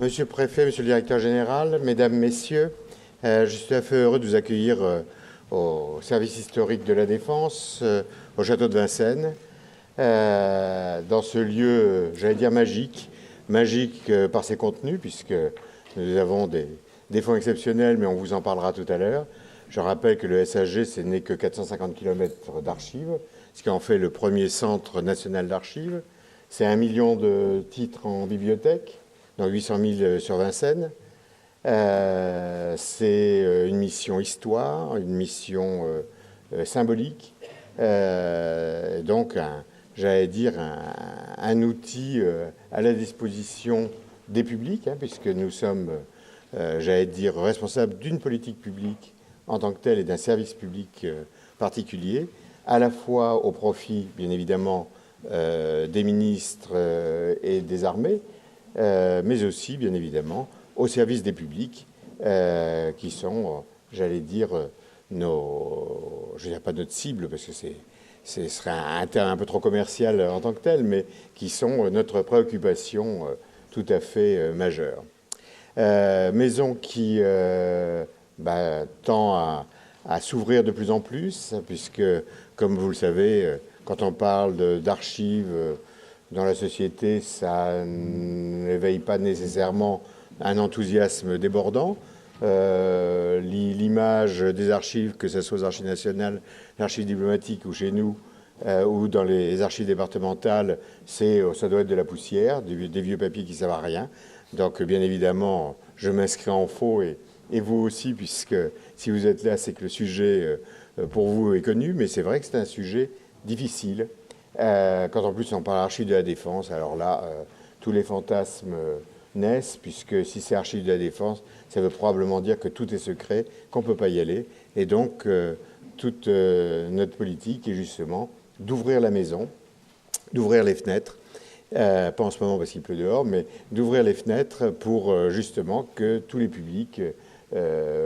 Monsieur le préfet, monsieur le directeur général, mesdames, messieurs, je suis tout à fait heureux de vous accueillir au service historique de la Défense, au château de Vincennes, dans ce lieu, j'allais dire magique, magique par ses contenus, puisque nous avons des fonds exceptionnels, mais on vous en parlera tout à l'heure. Je rappelle que le SAG, ce n'est que 450 km d'archives, ce qui en fait le premier centre national d'archives. C'est 1 million de titres en bibliothèque, donc 800 000 sur Vincennes. C'est une mission histoire, une mission symbolique, donc j'allais dire un outil à la disposition des publics, puisque nous sommes, j'allais dire, responsables d'une politique publique en tant que telle et d'un service public particulier, à la fois au profit, bien évidemment, des ministres et des armées, mais aussi, bien évidemment, au service des publics, qui sont, j'allais dire, je ne dirais pas notre cible, parce que ce serait un terme un peu trop commercial en tant que tel, mais qui sont notre préoccupation tout à fait majeure. Maison qui tend à s'ouvrir de plus en plus, puisque, comme vous le savez, quand on parle d'archives dans la société, ça n'éveille pas nécessairement un enthousiasme débordant. L'image des archives, que ce soit aux archives nationales, l'archive diplomatique ou chez nous, ou dans les archives départementales, ça doit être de la poussière, des vieux papiers qui ne servent à rien. Donc, bien évidemment, je m'inscris en faux, et vous aussi, puisque si vous êtes là, c'est que le sujet, pour vous, est connu, mais c'est vrai que c'est un sujet difficile. Quand en plus on parle d'archives de la Défense, alors là, tous les fantasmes naissent, puisque si c'est archives de la Défense, ça veut probablement dire que tout est secret, qu'on ne peut pas y aller. Et donc, toute notre politique est justement d'ouvrir la maison, d'ouvrir les fenêtres, pas en ce moment parce qu'il pleut dehors, mais d'ouvrir les fenêtres pour justement que tous les publics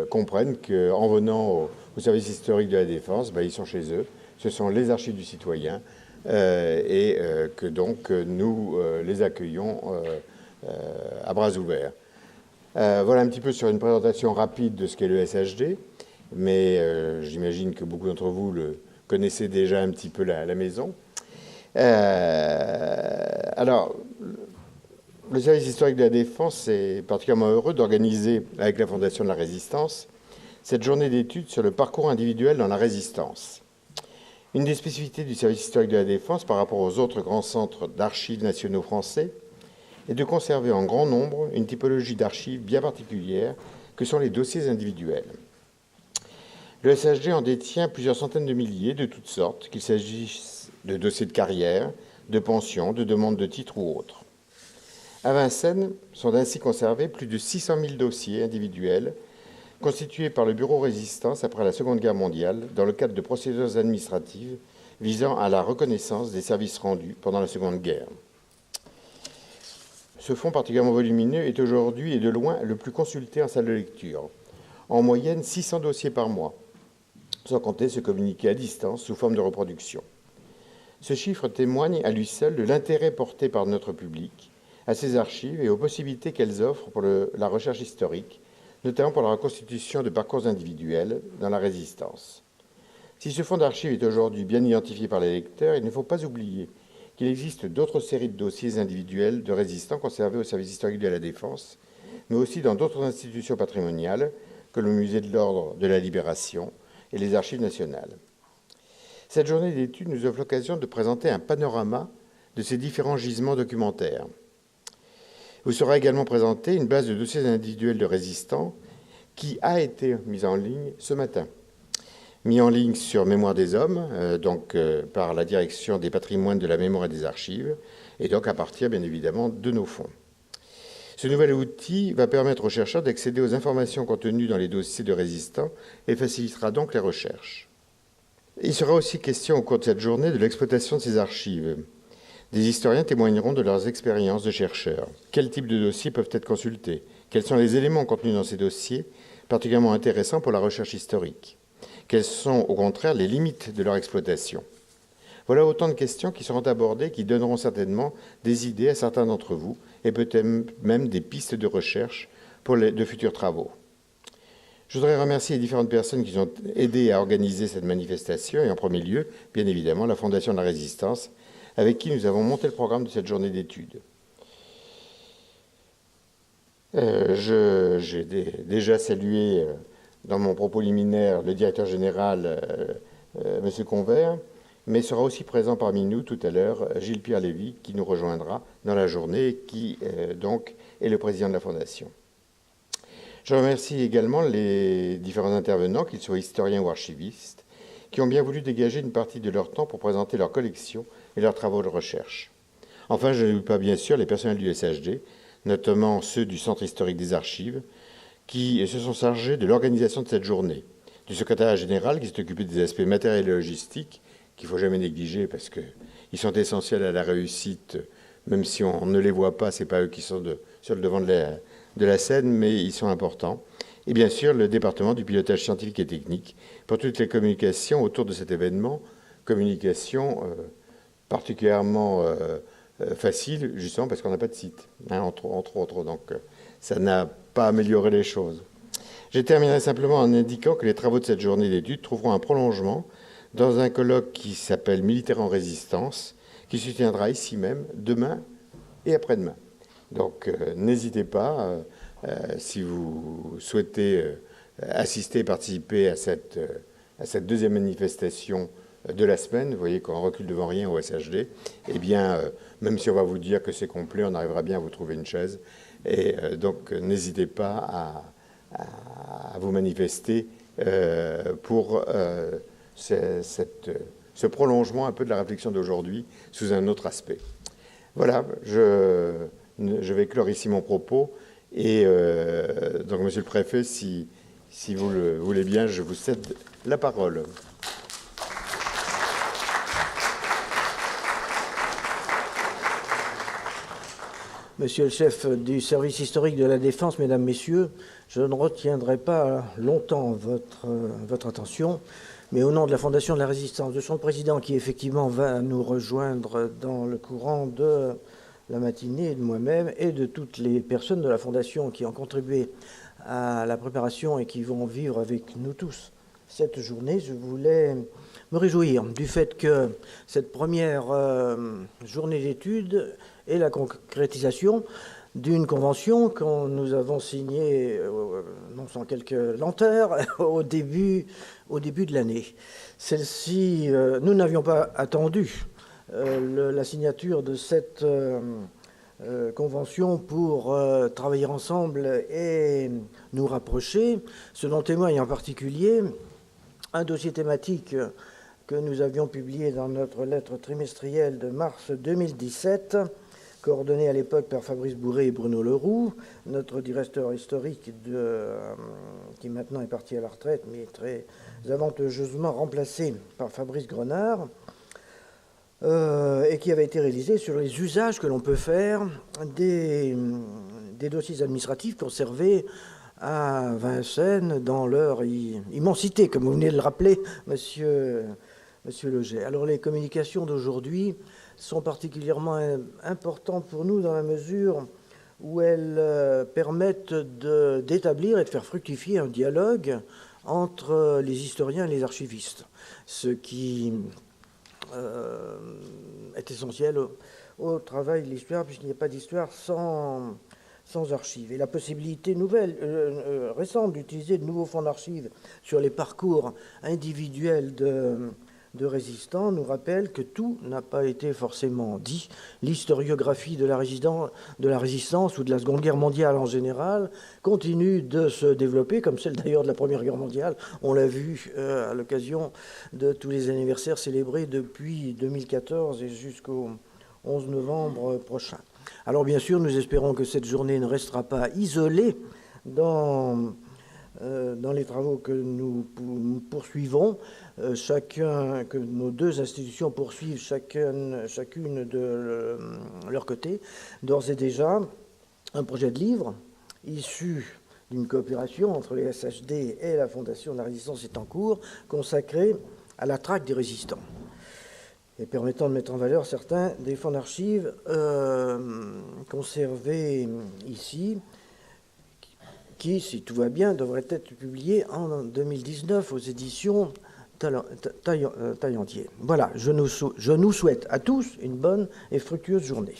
comprennent qu'en venant au service historique de la Défense, ils sont chez eux. Ce sont les archives du citoyen, et que donc nous les accueillons à bras ouverts. Voilà un petit peu sur une présentation rapide de ce qu'est le SHD, mais j'imagine que beaucoup d'entre vous le connaissez déjà un petit peu la maison. Alors, le service historique de la Défense est particulièrement heureux d'organiser, avec la Fondation de la Résistance, cette journée d'études sur le parcours individuel dans la Résistance. Une des spécificités du service historique de la Défense par rapport aux autres grands centres d'archives nationaux français est de conserver en grand nombre une typologie d'archives bien particulière que sont les dossiers individuels. Le SHD en détient plusieurs centaines de milliers de toutes sortes, qu'il s'agisse de dossiers de carrière, de pension, de demandes de titres ou autres. À Vincennes sont ainsi conservés plus de 600 000 dossiers individuels constitués par le Bureau Résistance après la Seconde Guerre mondiale dans le cadre de procédures administratives visant à la reconnaissance des services rendus pendant la Seconde Guerre. Ce fonds particulièrement volumineux est aujourd'hui et de loin le plus consulté en salle de lecture. En moyenne, 600 dossiers par mois, sans compter ceux communiqués à distance sous forme de reproduction. Ce chiffre témoigne à lui seul de l'intérêt porté par notre public à ces archives et aux possibilités qu'elles offrent pour la recherche historique, notamment pour la reconstitution de parcours individuels dans la Résistance. Si ce fonds d'archives est aujourd'hui bien identifié par les lecteurs, il ne faut pas oublier qu'il existe d'autres séries de dossiers individuels de résistants conservés au service historique de la Défense, mais aussi dans d'autres institutions patrimoniales, comme le Musée de l'Ordre de la Libération et les Archives nationales. Cette journée d'études nous offre l'occasion de présenter un panorama de ces différents gisements documentaires. Vous sera également présentée une base de dossiers individuels de résistants qui a été mise en ligne ce matin. Mis en ligne sur Mémoire des Hommes, par la Direction des patrimoines de la mémoire et des archives, et donc à partir, bien évidemment, de nos fonds. Ce nouvel outil va permettre aux chercheurs d'accéder aux informations contenues dans les dossiers de résistants et facilitera donc les recherches. Il sera aussi question au cours de cette journée de l'exploitation de ces archives. Des historiens témoigneront de leurs expériences de chercheurs. Quels types de dossiers peuvent être consultés? Quels sont les éléments contenus dans ces dossiers, particulièrement intéressants pour la recherche historique? Quelles sont, au contraire, les limites de leur exploitation? Voilà autant de questions qui seront abordées, qui donneront certainement des idées à certains d'entre vous, et peut-être même des pistes de recherche pour de futurs travaux. Je voudrais remercier les différentes personnes qui ont aidé à organiser cette manifestation, et en premier lieu, bien évidemment, la Fondation de la Résistance, avec qui nous avons monté le programme de cette journée d'études. J'ai déjà salué dans mon propos liminaire le directeur général, M. Convert, mais sera aussi présent parmi nous tout à l'heure Gilles-Pierre Lévy, qui nous rejoindra dans la journée, qui donc est le président de la Fondation. Je remercie également les différents intervenants, qu'ils soient historiens ou archivistes, qui ont bien voulu dégager une partie de leur temps pour présenter leurs collections et leurs travaux de recherche. Enfin, je n'oublie pas bien sûr les personnels du SHD, notamment ceux du Centre historique des archives, qui se sont chargés de l'organisation de cette journée, du secrétariat général qui s'est occupé des aspects matériels et logistiques, qu'il ne faut jamais négliger parce qu'ils sont essentiels à la réussite, même si on ne les voit pas, ce n'est pas eux qui sont sur le devant de la scène, mais ils sont importants. Et bien sûr, le département du pilotage scientifique et technique pour toutes les communications autour de cet événement, communication particulièrement facile, justement parce qu'on n'a pas de site, hein, entre autres. Donc, ça n'a pas amélioré les choses. Je terminerai simplement en indiquant que les travaux de cette journée d'études trouveront un prolongement dans un colloque qui s'appelle Militaires en résistance, qui se tiendra ici même demain et après-demain. Donc, n'hésitez pas, si vous souhaitez assister, participer à cette deuxième manifestation de la semaine, vous voyez qu'on recule devant rien au SHD, eh bien, même si on va vous dire que c'est complet, on arrivera bien à vous trouver une chaise. Et donc, n'hésitez pas à vous manifester pour ce prolongement un peu de la réflexion d'aujourd'hui sous un autre aspect. Voilà, je vais clore ici mon propos. Et donc, Monsieur le Préfet, si vous le voulez bien, je vous cède la parole. Monsieur le chef du service historique de la Défense, mesdames, messieurs, je ne retiendrai pas longtemps votre attention, mais au nom de la Fondation de la Résistance, de son président qui effectivement va nous rejoindre dans le courant de la matinée, de moi-même et de toutes les personnes de la Fondation qui ont contribué à la préparation et qui vont vivre avec nous tous cette journée, je voulais me réjouir du fait que cette première journée d'études est la concrétisation d'une convention que nous avons signée, non sans quelques lenteurs, au début de l'année. Celle-ci, nous n'avions pas attendu la signature de cette convention pour travailler ensemble et nous rapprocher, ce dont témoigne en particulier un dossier thématique que nous avions publié dans notre lettre trimestrielle de mars 2017, coordonné à l'époque par Fabrice Bourré et Bruno Leroux, notre directeur historique qui maintenant est parti à la retraite, mais très avantageusement remplacé par Fabrice Grenard, et qui avait été réalisé sur les usages que l'on peut faire des dossiers administratifs conservés à Vincennes dans leur immensité, comme vous venez de le rappeler, Monsieur Leget. Alors les communications d'aujourd'hui sont particulièrement importantes pour nous dans la mesure où elles permettent d'établir et de faire fructifier un dialogue entre les historiens et les archivistes, ce qui est essentiel au travail de l'histoire, puisqu'il n'y a pas d'histoire sans archives. Et la possibilité nouvelle, récente, d'utiliser de nouveaux fonds d'archives sur les parcours individuels de résistants nous rappelle que tout n'a pas été forcément dit. L'historiographie de la résistance ou de la Seconde Guerre mondiale en général continue de se développer, comme celle d'ailleurs de la Première Guerre mondiale. On l'a vu à l'occasion de tous les anniversaires célébrés depuis 2014 et jusqu'au 11 novembre prochain. Alors bien sûr, nous espérons que cette journée ne restera pas isolée dans les travaux que nous poursuivons, que nos deux institutions poursuivent chacune de leur côté. D'ores et déjà, un projet de livre issu d'une coopération entre les SHD et la Fondation de la Résistance est en cours, consacré à la traque des résistants. et permettant de mettre en valeur certains des fonds d'archives conservés ici, qui, si tout va bien, devraient être publiés en 2019 aux éditions Taillandier. Voilà, je nous souhaite à tous une bonne et fructueuse journée.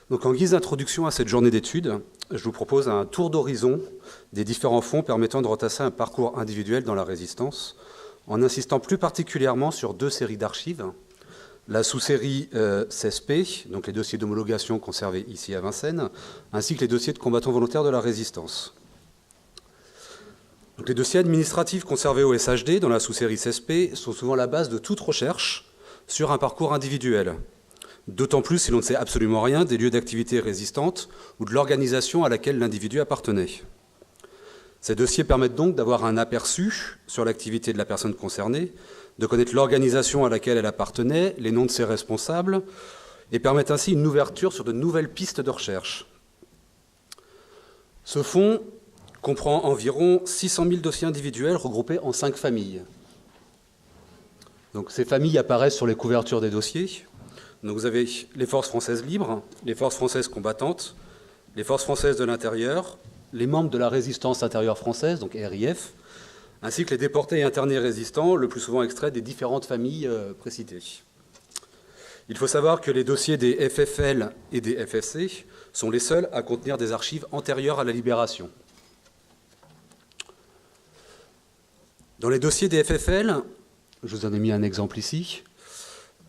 Donc, en guise d'introduction à cette journée d'études, je vous propose un tour d'horizon des différents fonds permettant de retracer un parcours individuel dans la résistance, en insistant plus particulièrement sur 2 séries d'archives. La sous-série CESP, donc les dossiers d'homologation conservés ici à Vincennes, ainsi que les dossiers de combattants volontaires de la résistance. Donc, les dossiers administratifs conservés au SHD dans la sous-série CESP sont souvent la base de toute recherche sur un parcours individuel. D'autant plus si l'on ne sait absolument rien des lieux d'activité résistantes ou de l'organisation à laquelle l'individu appartenait. Ces dossiers permettent donc d'avoir un aperçu sur l'activité de la personne concernée, de connaître l'organisation à laquelle elle appartenait, les noms de ses responsables, et permettent ainsi une ouverture sur de nouvelles pistes de recherche. Ce fonds comprend environ 600 000 dossiers individuels regroupés en 5 familles. Donc, ces familles apparaissent sur les couvertures des dossiers. Donc, vous avez les forces françaises libres, les forces françaises combattantes, les forces françaises de l'intérieur, les membres de la résistance intérieure française, donc RIF, ainsi que les déportés et internés résistants, le plus souvent extraits des différentes familles précitées. Il faut savoir que les dossiers des FFL et des FFC sont les seuls à contenir des archives antérieures à la libération. Dans les dossiers des FFL, je vous en ai mis un exemple ici,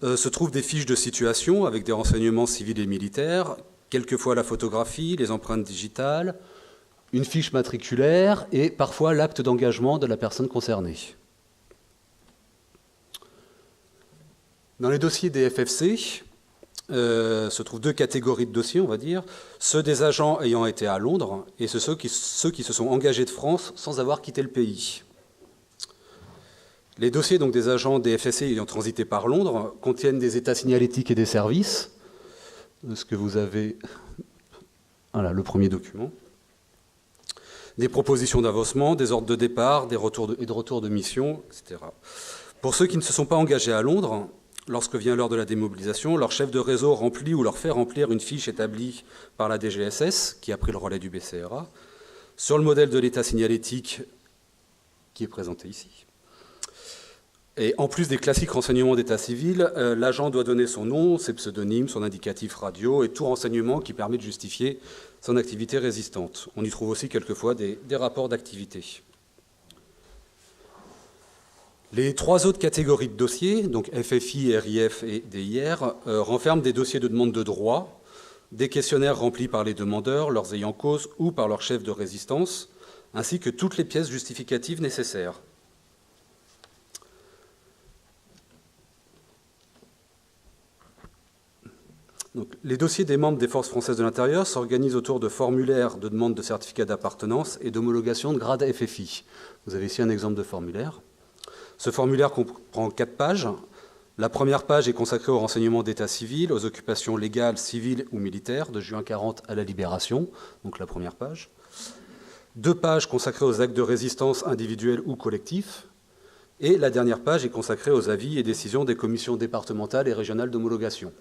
se trouvent des fiches de situation avec des renseignements civils et militaires, quelquefois la photographie, les empreintes digitales, une fiche matriculaire et parfois l'acte d'engagement de la personne concernée. Dans les dossiers des FFC, se trouvent 2 catégories de dossiers, on va dire, ceux des agents ayant été à Londres et ceux qui se sont engagés de France sans avoir quitté le pays. Les dossiers donc, des agents des FFC ayant transité par Londres contiennent des états signalétiques et des services, ce que vous avez, voilà, le premier document, des propositions d'avancement, des ordres de départ, des retours de retour de mission, etc. Pour ceux qui ne se sont pas engagés à Londres, lorsque vient l'heure de la démobilisation, leur chef de réseau remplit ou leur fait remplir une fiche établie par la DGSS, qui a pris le relais du BCRA, sur le modèle de l'état signalétique qui est présenté ici. Et en plus des classiques renseignements d'état civil, l'agent doit donner son nom, ses pseudonymes, son indicatif radio et tout renseignement qui permet de justifier son activité résistante. On y trouve aussi quelquefois des rapports d'activité. Les 3 autres catégories de dossiers, donc FFI, RIF et DIR, renferment des dossiers de demande de droit, des questionnaires remplis par les demandeurs, leurs ayants cause ou par leur chef de résistance, ainsi que toutes les pièces justificatives nécessaires. Donc, les dossiers des membres des forces françaises de l'intérieur s'organisent autour de formulaires de demande de certificat d'appartenance et d'homologation de grade FFI. Vous avez ici un exemple de formulaire. Ce formulaire comprend 4 pages. La première page est consacrée aux renseignements d'état civil, aux occupations légales, civiles ou militaires, de juin 40 à la libération, donc la première page. 2 pages consacrées aux actes de résistance individuels ou collectifs. Et la dernière page est consacrée aux avis et décisions des commissions départementales et régionales d'homologation.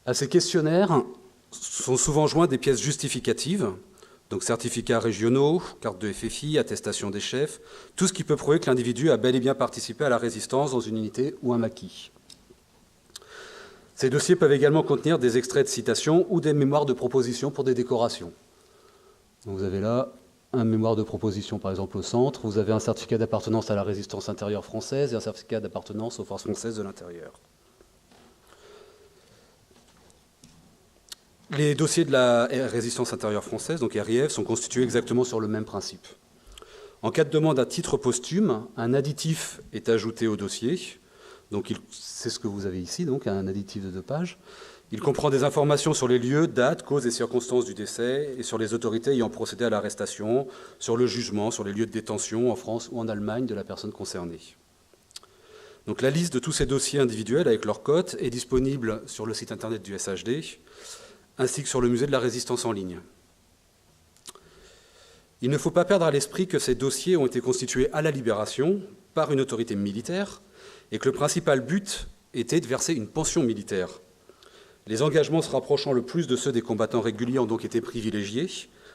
À ces questionnaires sont souvent joints des pièces justificatives, donc certificats régionaux, carte de FFI, attestation des chefs, tout ce qui peut prouver que l'individu a bel et bien participé à la résistance dans une unité ou un maquis. Ces dossiers peuvent également contenir des extraits de citations ou des mémoires de propositions pour des décorations. Donc vous avez là un mémoire de proposition, par exemple, au centre. Vous avez un certificat d'appartenance à la résistance intérieure française et un certificat d'appartenance aux forces françaises de l'intérieur. Les dossiers de la résistance intérieure française, donc RIF, sont constitués exactement sur le même principe. En cas de demande à titre posthume, un additif est ajouté au dossier. Donc c'est ce que vous avez ici, donc un additif de 2 pages. Il comprend des informations sur les lieux, dates, causes et circonstances du décès et sur les autorités ayant procédé à l'arrestation, sur le jugement, sur les lieux de détention en France ou en Allemagne de la personne concernée. Donc la liste de tous ces dossiers individuels avec leur cote est disponible sur le site internet du SHD, ainsi que sur le musée de la résistance en ligne. Il ne faut pas perdre à l'esprit que ces dossiers ont été constitués à la Libération par une autorité militaire et que le principal but était de verser une pension militaire. Les engagements se rapprochant le plus de ceux des combattants réguliers ont donc été privilégiés,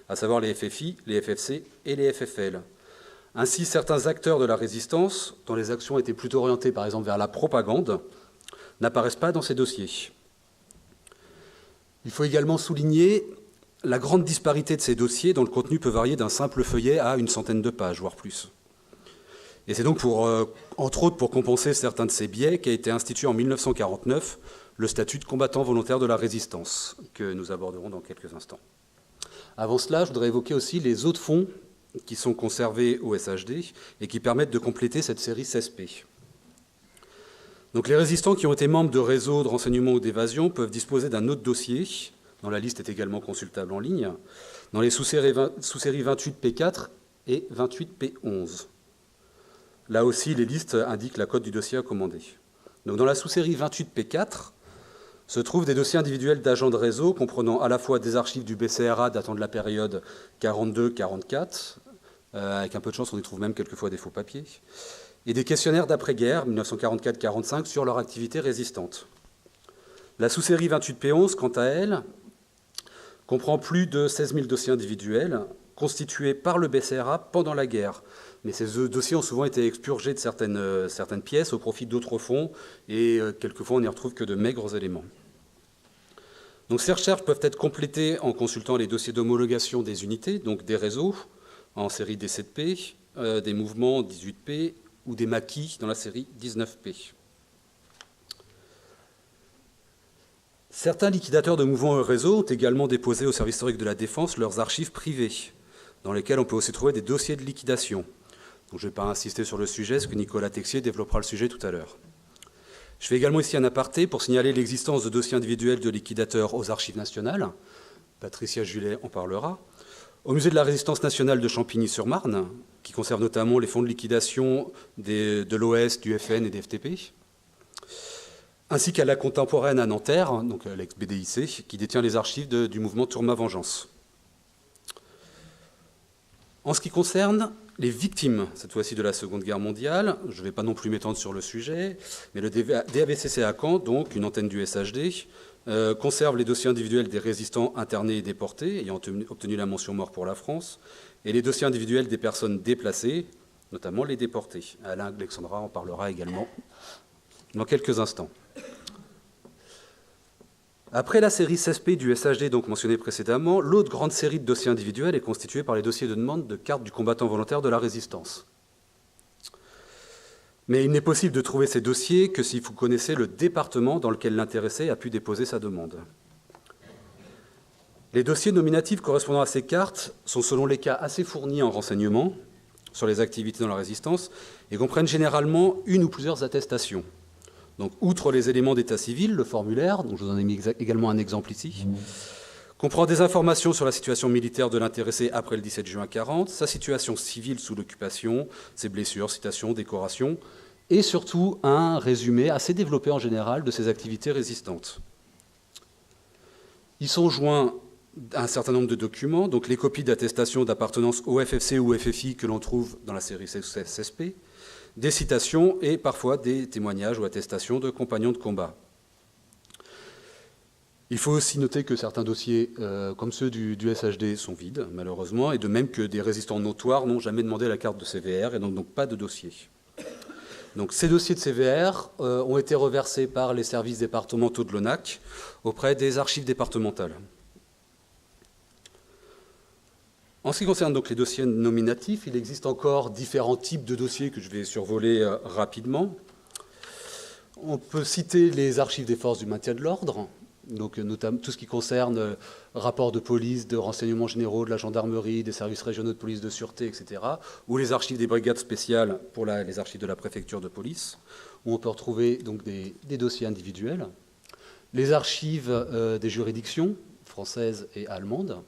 à savoir les FFI, les FFC et les FFL. Ainsi, certains acteurs de la résistance, dont les actions étaient plutôt orientées par exemple vers la propagande, n'apparaissent pas dans ces dossiers. Il faut également souligner la grande disparité de ces dossiers dont le contenu peut varier d'un simple feuillet à une centaine de pages, voire plus. Et c'est donc, entre autres, pour compenser certains de ces biais qu'a été institué en 1949 le statut de combattant volontaire de la résistance, que nous aborderons dans quelques instants. Avant cela, je voudrais évoquer aussi les autres fonds qui sont conservés au SHD et qui permettent de compléter cette série CESP. Donc, les résistants qui ont été membres de réseaux de renseignement ou d'évasion peuvent disposer d'un autre dossier, dont la liste est également consultable en ligne, dans les sous-séries 28P4 et 28P11. Là aussi, les listes indiquent la cote du dossier à commander. Donc, dans la sous-série 28P4 se trouvent des dossiers individuels d'agents de réseau comprenant à la fois des archives du BCRA datant de la période 42-44, avec un peu de chance, on y trouve même quelquefois des faux papiers, et des questionnaires d'après-guerre, 1944-45, sur leur activité résistante. La sous-série 28P11, quant à elle, comprend plus de 16 000 dossiers individuels constitués par le BCRA pendant la guerre. Mais ces dossiers ont souvent été expurgés de certaines pièces au profit d'autres fonds, et quelquefois on n'y retrouve que de maigres éléments. Donc ces recherches peuvent être complétées en consultant les dossiers d'homologation des unités, donc des réseaux, en série 17P, des mouvements 18P, ou des maquis dans la série 19P. Certains liquidateurs de mouvements et réseaux ont également déposé au service historique de la Défense leurs archives privées, dans lesquelles on peut aussi trouver des dossiers de liquidation. Donc je ne vais pas insister sur le sujet, parce que Nicolas Texier développera le sujet tout à l'heure. Je fais également ici un aparté pour signaler l'existence de dossiers individuels de liquidateurs aux archives nationales. Patricia Julet en parlera. Au musée de la Résistance nationale de Champigny-sur-Marne, qui conserve notamment les fonds de liquidation de l'OS, du FN et des FTP, ainsi qu'à la Contemporaine à Nanterre, donc l'ex-BDIC, qui détient les archives du mouvement Tourma-Vengeance. En ce qui concerne les victimes, cette fois-ci de la Seconde Guerre mondiale, je ne vais pas non plus m'étendre sur le sujet, mais le DAVCC à Caen, donc une antenne du SHD, conserve les dossiers individuels des résistants internés et déportés, ayant obtenu la mention mort pour la France, et les dossiers individuels des personnes déplacées, notamment les déportés. Alain Alexandra en parlera également dans quelques instants. Après la série CESP du SHD, donc mentionnée précédemment, l'autre grande série de dossiers individuels est constituée par les dossiers de demande de carte du combattant volontaire de la résistance. Mais il n'est possible de trouver ces dossiers que si vous connaissez le département dans lequel l'intéressé a pu déposer sa demande. Les dossiers nominatifs correspondant à ces cartes sont selon les cas assez fournis en renseignements sur les activités dans la résistance et comprennent généralement une ou plusieurs attestations. Donc, outre les éléments d'état civil, le formulaire, dont je vous en ai mis également un exemple ici, comprend des informations sur la situation militaire de l'intéressé après le 17 juin 1940, sa situation civile sous l'occupation, ses blessures, citations, décorations, et surtout un résumé assez développé en général de ses activités résistantes. Ils sont joints à un certain nombre de documents, donc les copies d'attestation d'appartenance au FFC ou FFI que l'on trouve dans la série CSP, des citations et parfois des témoignages ou attestations de compagnons de combat. Il faut aussi noter que certains dossiers, comme ceux du SHD, sont vides, malheureusement, et de même que des résistants notoires n'ont jamais demandé la carte de CVR et donc pas de dossier. Donc, ces dossiers de CVR ont été reversés par les services départementaux de l'ONAC auprès des archives départementales. En ce qui concerne donc les dossiers nominatifs, il existe encore différents types de dossiers que je vais survoler rapidement. On peut citer les archives des forces du maintien de l'ordre, donc notamment tout ce qui concerne rapports de police, de renseignements généraux, de la gendarmerie, des services régionaux de police de sûreté, etc., ou les archives des brigades spéciales pour les archives de la préfecture de police, où on peut retrouver donc des dossiers individuels, les archives des juridictions françaises et allemandes,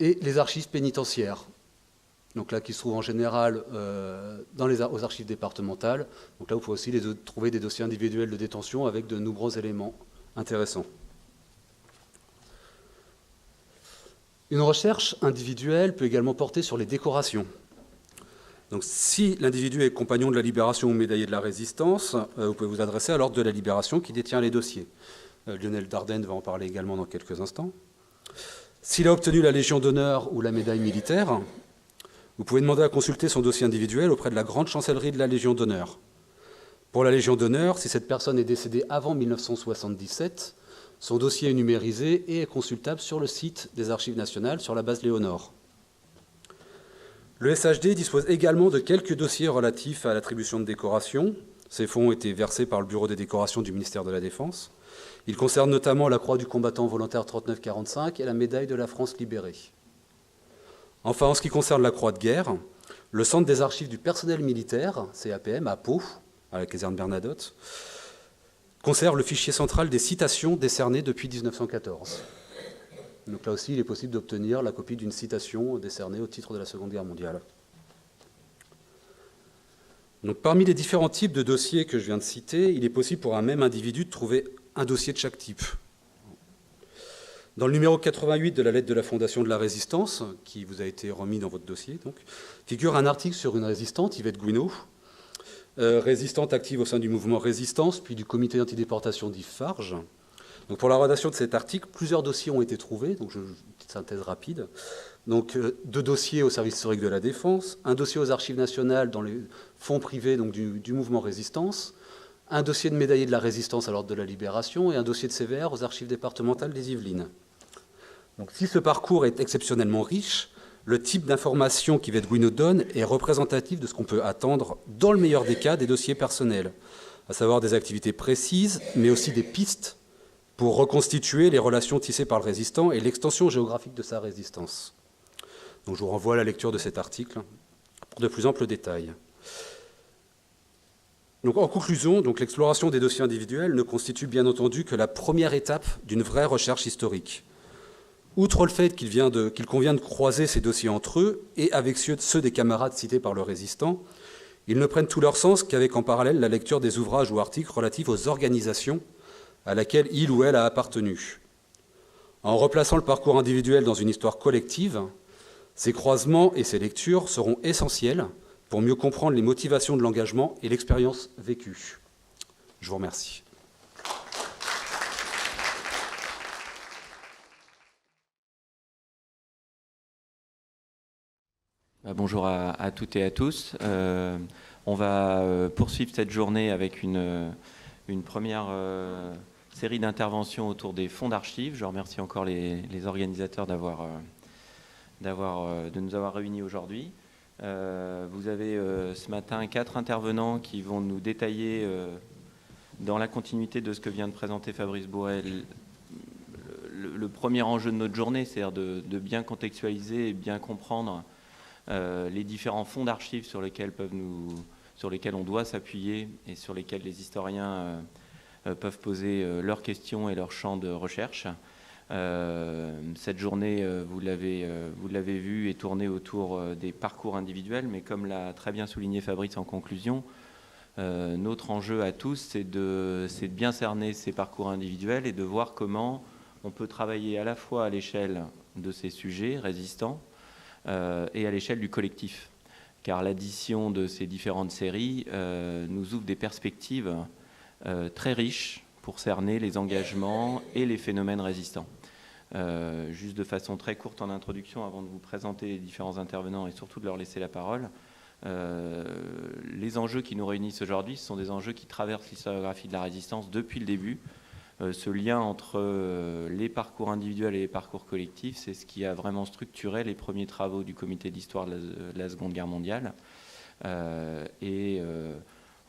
et les archives pénitentiaires, donc là qui se trouvent en général aux archives départementales. Donc là, vous pouvez aussi trouver des dossiers individuels de détention avec de nombreux éléments intéressants. Une recherche individuelle peut également porter sur les décorations. Donc, si l'individu est compagnon de la Libération ou médaillé de la Résistance, vous pouvez vous adresser à l'Ordre de la Libération qui détient les dossiers. Lionel Dardenne va en parler également dans quelques instants. S'il a obtenu la Légion d'honneur ou la médaille militaire, vous pouvez demander à consulter son dossier individuel auprès de la Grande Chancellerie de la Légion d'honneur. Pour la Légion d'honneur, si cette personne est décédée avant 1977, son dossier est numérisé et est consultable sur le site des Archives nationales sur la base Léonore. Le SHD dispose également de quelques dossiers relatifs à l'attribution de décorations. Ces fonds ont été versés par le Bureau des décorations du ministère de la Défense. Ils concernent notamment la Croix du combattant volontaire 39-45 et la médaille de la France libérée. Enfin, en ce qui concerne la Croix de guerre, le Centre des archives du personnel militaire, CAPM, à Pau, à la caserne Bernadotte, conserve le fichier central des citations décernées depuis 1914. Donc là aussi, il est possible d'obtenir la copie d'une citation décernée au titre de la Seconde Guerre mondiale. Donc, parmi les différents types de dossiers que je viens de citer, il est possible pour un même individu de trouver un dossier de chaque type. Dans le numéro 88 de la lettre de la Fondation de la Résistance, qui vous a été remis dans votre dossier, donc, figure un article sur une résistante, Yvette Gouineau, résistante active au sein du mouvement Résistance, puis du comité antidéportation d'Yves Farge. Donc pour la rédaction de cet article, plusieurs dossiers ont été trouvés, donc une petite synthèse rapide. Donc 2 dossiers au service historique de la Défense, un dossier aux Archives nationales dans les fonds privés donc du mouvement Résistance, un dossier de médaillé de la Résistance à l'Ordre de la Libération et un dossier de CVR aux Archives départementales des Yvelines. Donc si ce parcours est exceptionnellement riche, le type d'information qu'Yvette Gouineau donne est représentatif de ce qu'on peut attendre, dans le meilleur des cas, des dossiers personnels, à savoir des activités précises, mais aussi des pistes pour reconstituer les relations tissées par le résistant et l'extension géographique de sa résistance. Donc je vous renvoie à la lecture de cet article pour de plus amples détails. Donc, en conclusion, l'exploration des dossiers individuels ne constitue bien entendu que la première étape d'une vraie recherche historique. Outre le fait qu'il convient de croiser ces dossiers entre eux et avec ceux des camarades cités par le résistant, ils ne prennent tout leur sens qu'avec en parallèle la lecture des ouvrages ou articles relatifs aux organisations à laquelle il ou elle a appartenu. En replaçant le parcours individuel dans une histoire collective, ces croisements et ces lectures seront essentiels pour mieux comprendre les motivations de l'engagement et l'expérience vécue. Je vous remercie. Bonjour à toutes et à tous. On va poursuivre cette journée avec une première série d'interventions autour des fonds d'archives. Je remercie encore les organisateurs de nous avoir réunis aujourd'hui. Vous avez ce matin 4 intervenants qui vont nous détailler, dans la continuité de ce que vient de présenter Fabrice Bourret, le premier enjeu de notre journée, c'est-à-dire de bien contextualiser et bien comprendre les différents fonds d'archives sur lesquels on doit s'appuyer et sur lesquels les historiens peuvent poser leurs questions et leurs champs de recherche. Cette journée, vous l'avez vu, est tournée autour des parcours individuels, mais comme l'a très bien souligné Fabrice en conclusion, notre enjeu à tous, c'est de bien cerner ces parcours individuels et de voir comment on peut travailler à la fois à l'échelle de ces sujets résistants et à l'échelle du collectif. Car l'addition de ces différentes séries nous ouvre des perspectives très riches pour cerner les engagements et les phénomènes résistants. Juste de façon très courte en introduction, avant de vous présenter les différents intervenants et surtout de leur laisser la parole, les enjeux qui nous réunissent aujourd'hui, ce sont des enjeux qui traversent l'historiographie de la résistance depuis le début. Ce lien entre les parcours individuels et les parcours collectifs, c'est ce qui a vraiment structuré les premiers travaux du comité d'histoire de la Seconde Guerre mondiale.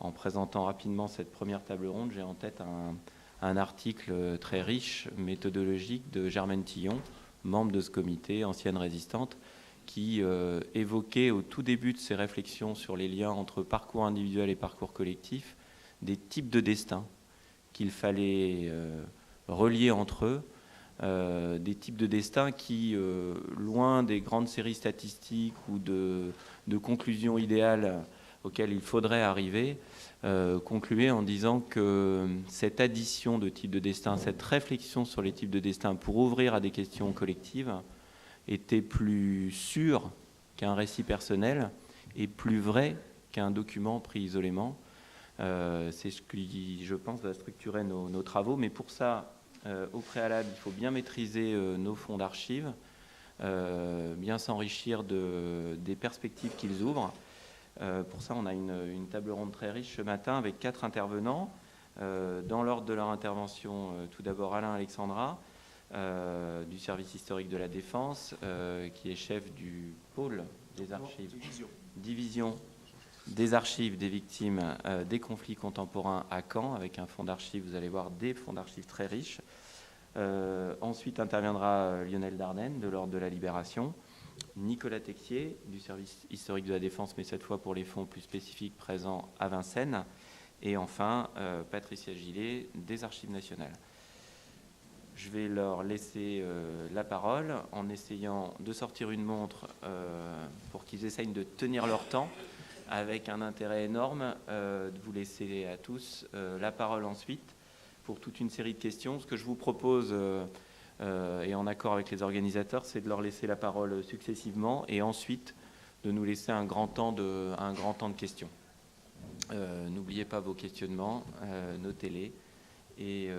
En présentant rapidement cette première table ronde, j'ai en tête un article très riche, méthodologique, de Germaine Tillon, membre de ce comité, ancienne résistante, qui évoquait au tout début de ses réflexions sur les liens entre parcours individuel et parcours collectif des types de destin qu'il fallait relier entre eux, des types de destin qui, loin des grandes séries statistiques ou de conclusions idéales auxquelles il faudrait arriver, concluait en disant que cette addition de types de destin, cette réflexion sur les types de destin pour ouvrir à des questions collectives était plus sûr qu'un récit personnel et plus vrai qu'un document pris isolément. C'est ce qui, je pense, va structurer nos travaux. Mais pour ça, au préalable, il faut bien maîtriser nos fonds d'archives, bien s'enrichir des perspectives qu'ils ouvrent. Pour ça, on a une table ronde très riche ce matin avec 4 intervenants. Dans l'ordre de leur intervention, tout d'abord Alain Alexandra, du service historique de la Défense, qui est chef du pôle des archives, division des archives des victimes des conflits contemporains à Caen, avec un fonds d'archives, vous allez voir, des fonds d'archives très riches. Ensuite interviendra Lionel Dardenne, de l'Ordre de la Libération, Nicolas Texier, du service historique de la Défense, mais cette fois pour les fonds plus spécifiques présents à Vincennes, et enfin Patricia Gillet, des Archives nationales. Je vais leur laisser la parole en essayant de sortir une montre pour qu'ils essayent de tenir leur temps, avec un intérêt énorme de vous laisser à tous la parole ensuite pour toute une série de questions. Ce que je vous propose, et en accord avec les organisateurs, c'est de leur laisser la parole successivement et ensuite de nous laisser un grand temps de questions. N'oubliez pas vos questionnements, notez-les. Et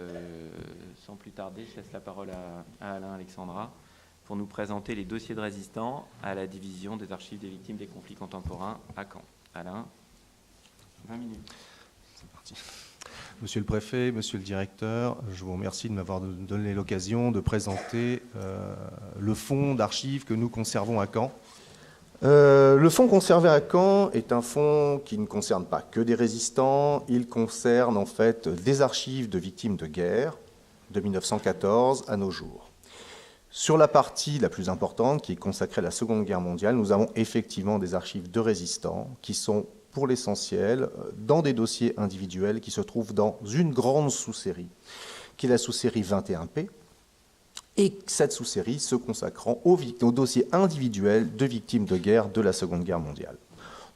sans plus tarder, je laisse la parole à Alain Alexandra pour nous présenter les dossiers de résistants à la division des archives des victimes des conflits contemporains à Caen. Alain, 20 minutes. C'est parti. Monsieur le préfet, monsieur le directeur, je vous remercie de m'avoir donné l'occasion de présenter le fonds d'archives que nous conservons à Caen. Le fonds conservé à Caen est un fonds qui ne concerne pas que des résistants, il concerne en fait des archives de victimes de guerre de 1914 à nos jours. Sur la partie la plus importante, qui est consacrée à la Seconde Guerre mondiale, nous avons effectivement des archives de résistants qui sont pour l'essentiel dans des dossiers individuels qui se trouvent dans une grande sous-série, qui est la sous-série 21P, et cette sous-série se consacrant aux dossiers individuels de victimes de guerre de la Seconde Guerre mondiale,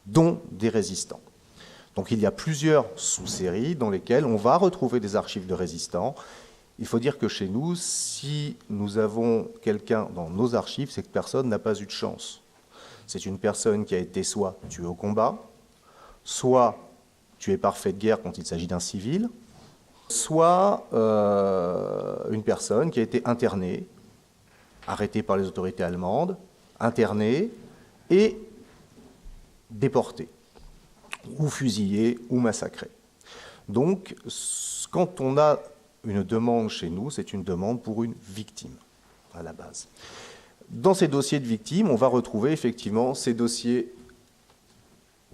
dont des résistants. Donc il y a plusieurs sous-séries dans lesquelles on va retrouver des archives de résistants. Il faut dire que chez nous, si nous avons quelqu'un dans nos archives, c'est que personne n'a pas eu de chance. C'est une personne qui a été soit tuée au combat, soit tuée par fait de guerre quand il s'agit d'un civil, soit une personne qui a été internée, arrêtée par les autorités allemandes, internée et déportée, ou fusillée, ou massacrée. Donc, quand on a une demande chez nous, c'est une demande pour une victime, à la base. Dans ces dossiers de victimes, on va retrouver effectivement ces dossiers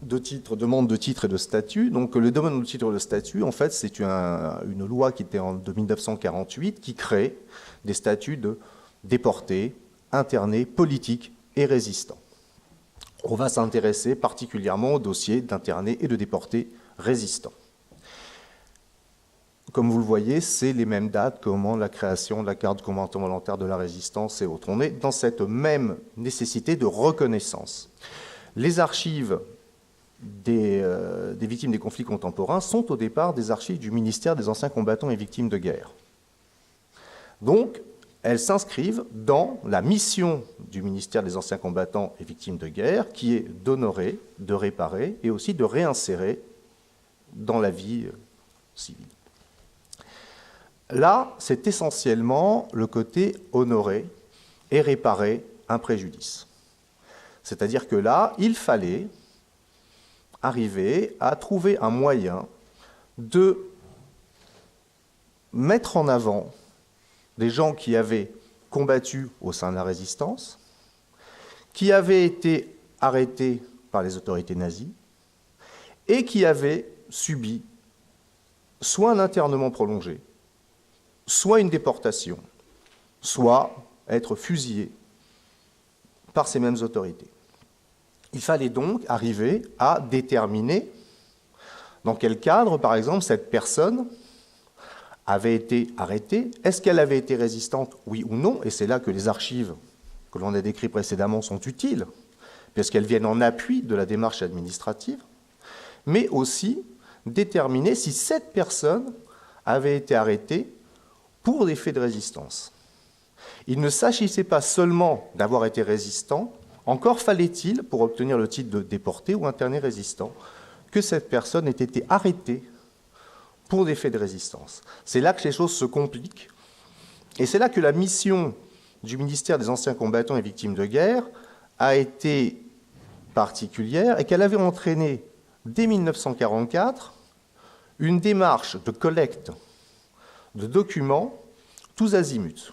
de titre, demande de titre et de statut. Donc le demande de titre et de statut, en fait, c'est une loi qui était de 1948 qui crée des statuts de déportés, internés, politiques et résistants. On va s'intéresser particulièrement aux dossiers d'internés et de déportés résistants. Comme vous le voyez, c'est les mêmes dates que la création de la carte du combattant volontaire de la résistance et autres. On est dans cette même nécessité de reconnaissance. Les archives des victimes des conflits contemporains sont au départ des archives du ministère des anciens combattants et victimes de guerre. Donc, elles s'inscrivent dans la mission du ministère des anciens combattants et victimes de guerre, qui est d'honorer, de réparer et aussi de réinsérer dans la vie civile. Là, c'est essentiellement le côté honorer et réparer un préjudice. C'est-à-dire que là, il fallait arriver à trouver un moyen de mettre en avant des gens qui avaient combattu au sein de la résistance, qui avaient été arrêtés par les autorités nazies et qui avaient subi soit un internement prolongé, soit une déportation, soit être fusillés par ces mêmes autorités. Il fallait donc arriver à déterminer dans quel cadre, par exemple, cette personne avait été arrêtée. Est-ce qu'elle avait été résistante, oui ou non? Et c'est là que les archives que l'on a décrites précédemment sont utiles, puisqu'elles viennent en appui de la démarche administrative, mais aussi déterminer si cette personne avait été arrêtée pour des faits de résistance. Il ne s'agissait pas seulement d'avoir été résistant, encore fallait-il, pour obtenir le titre de déporté ou interné résistant, que cette personne ait été arrêtée pour des faits de résistance. C'est là que les choses se compliquent, et c'est là que la mission du ministère des Anciens Combattants et Victimes de Guerre a été particulière et qu'elle avait entraîné, dès 1944, une démarche de collecte de documents tous azimuts.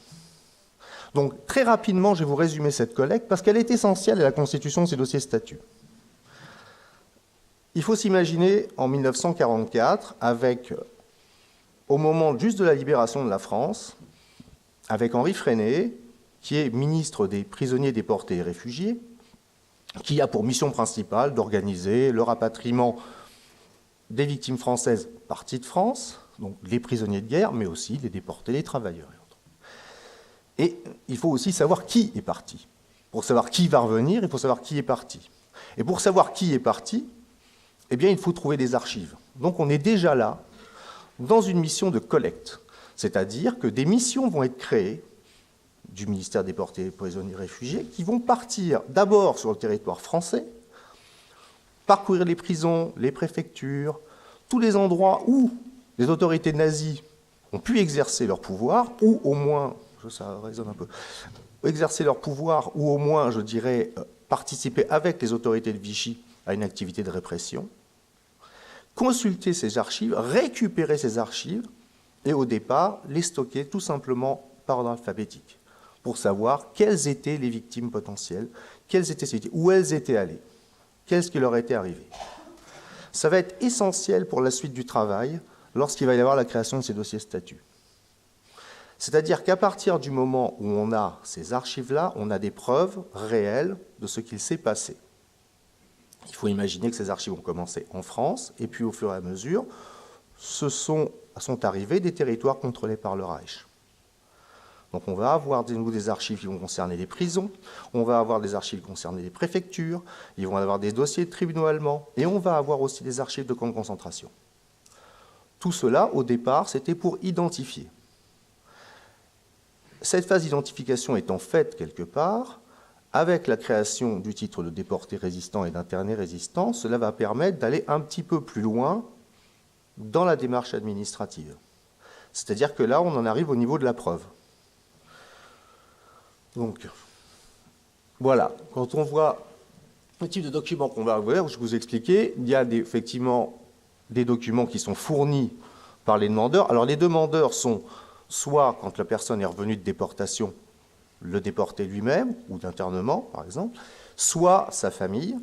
Donc, très rapidement, je vais vous résumer cette collecte parce qu'elle est essentielle à la constitution de ces dossiers statuts. Il faut s'imaginer en 1944, au moment juste de la libération de la France, avec Henri Freinet, qui est ministre des prisonniers déportés et réfugiés, qui a pour mission principale d'organiser le rapatriement des victimes françaises parties de France, donc les prisonniers de guerre, mais aussi les déportés, les travailleurs et autres. Et il faut aussi savoir qui est parti. Pour savoir qui va revenir, il faut savoir qui est parti. Et pour savoir qui est parti, eh bien, il faut trouver des archives. Donc on est déjà là, dans une mission de collecte. C'est-à-dire que des missions vont être créées du ministère des Déportés, Prisonniers, Réfugiés, qui vont partir d'abord sur le territoire français, parcourir les prisons, les préfectures, tous les endroits où les autorités nazies ont pu exercer leur pouvoir, ou au moins, ça résonne un peu, exercer leur pouvoir, ou au moins, je dirais, participer avec les autorités de Vichy à une activité de répression, consulter ces archives, récupérer ces archives, et au départ, les stocker tout simplement par ordre alphabétique, pour savoir quelles étaient les victimes potentielles, quelles étaient ces victimes, où elles étaient allées, qu'est-ce qui leur était arrivé. Ça va être essentiel pour la suite du travail lorsqu'il va y avoir la création de ces dossiers statuts. C'est-à-dire qu'à partir du moment où on a ces archives-là, on a des preuves réelles de ce qu'il s'est passé. Il faut imaginer que ces archives ont commencé en France, et puis au fur et à mesure, sont arrivés des territoires contrôlés par le Reich. Donc on va avoir des archives qui vont concerner les prisons, on va avoir des archives qui concernent les préfectures, ils vont avoir des dossiers de tribunaux allemands, et on va avoir aussi des archives de camps de concentration. Tout cela, au départ, c'était pour identifier. Cette phase d'identification étant faite quelque part, avec la création du titre de déporté résistant et d'interné résistant, cela va permettre d'aller un petit peu plus loin dans la démarche administrative. C'est-à-dire que là, on en arrive au niveau de la preuve. Donc, voilà, quand on voit le type de documents qu'on va avoir, je vous ai expliqué, il y a effectivement des documents qui sont fournis par les demandeurs. Alors, les demandeurs sont soit, quand la personne est revenue de déportation, le déporté lui-même, ou d'internement, par exemple, soit sa famille.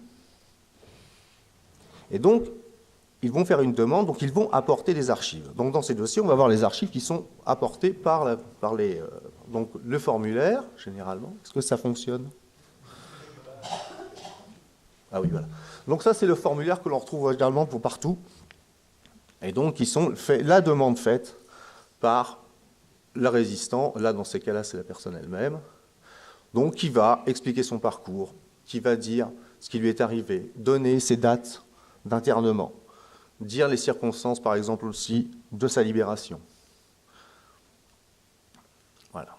Et donc, ils vont faire une demande, donc ils vont apporter des archives. Donc dans ces dossiers, on va avoir les archives qui sont apportées par donc le formulaire, généralement. Est-ce que ça fonctionne? Ah oui, voilà. Donc ça, c'est le formulaire que l'on retrouve généralement pour partout. Et donc, la demande faite par le résistant, là, dans ces cas-là, c'est la personne elle-même, donc qui va expliquer son parcours, qui va dire ce qui lui est arrivé, donner ses dates d'internement, dire les circonstances, par exemple, aussi, de sa libération. Voilà.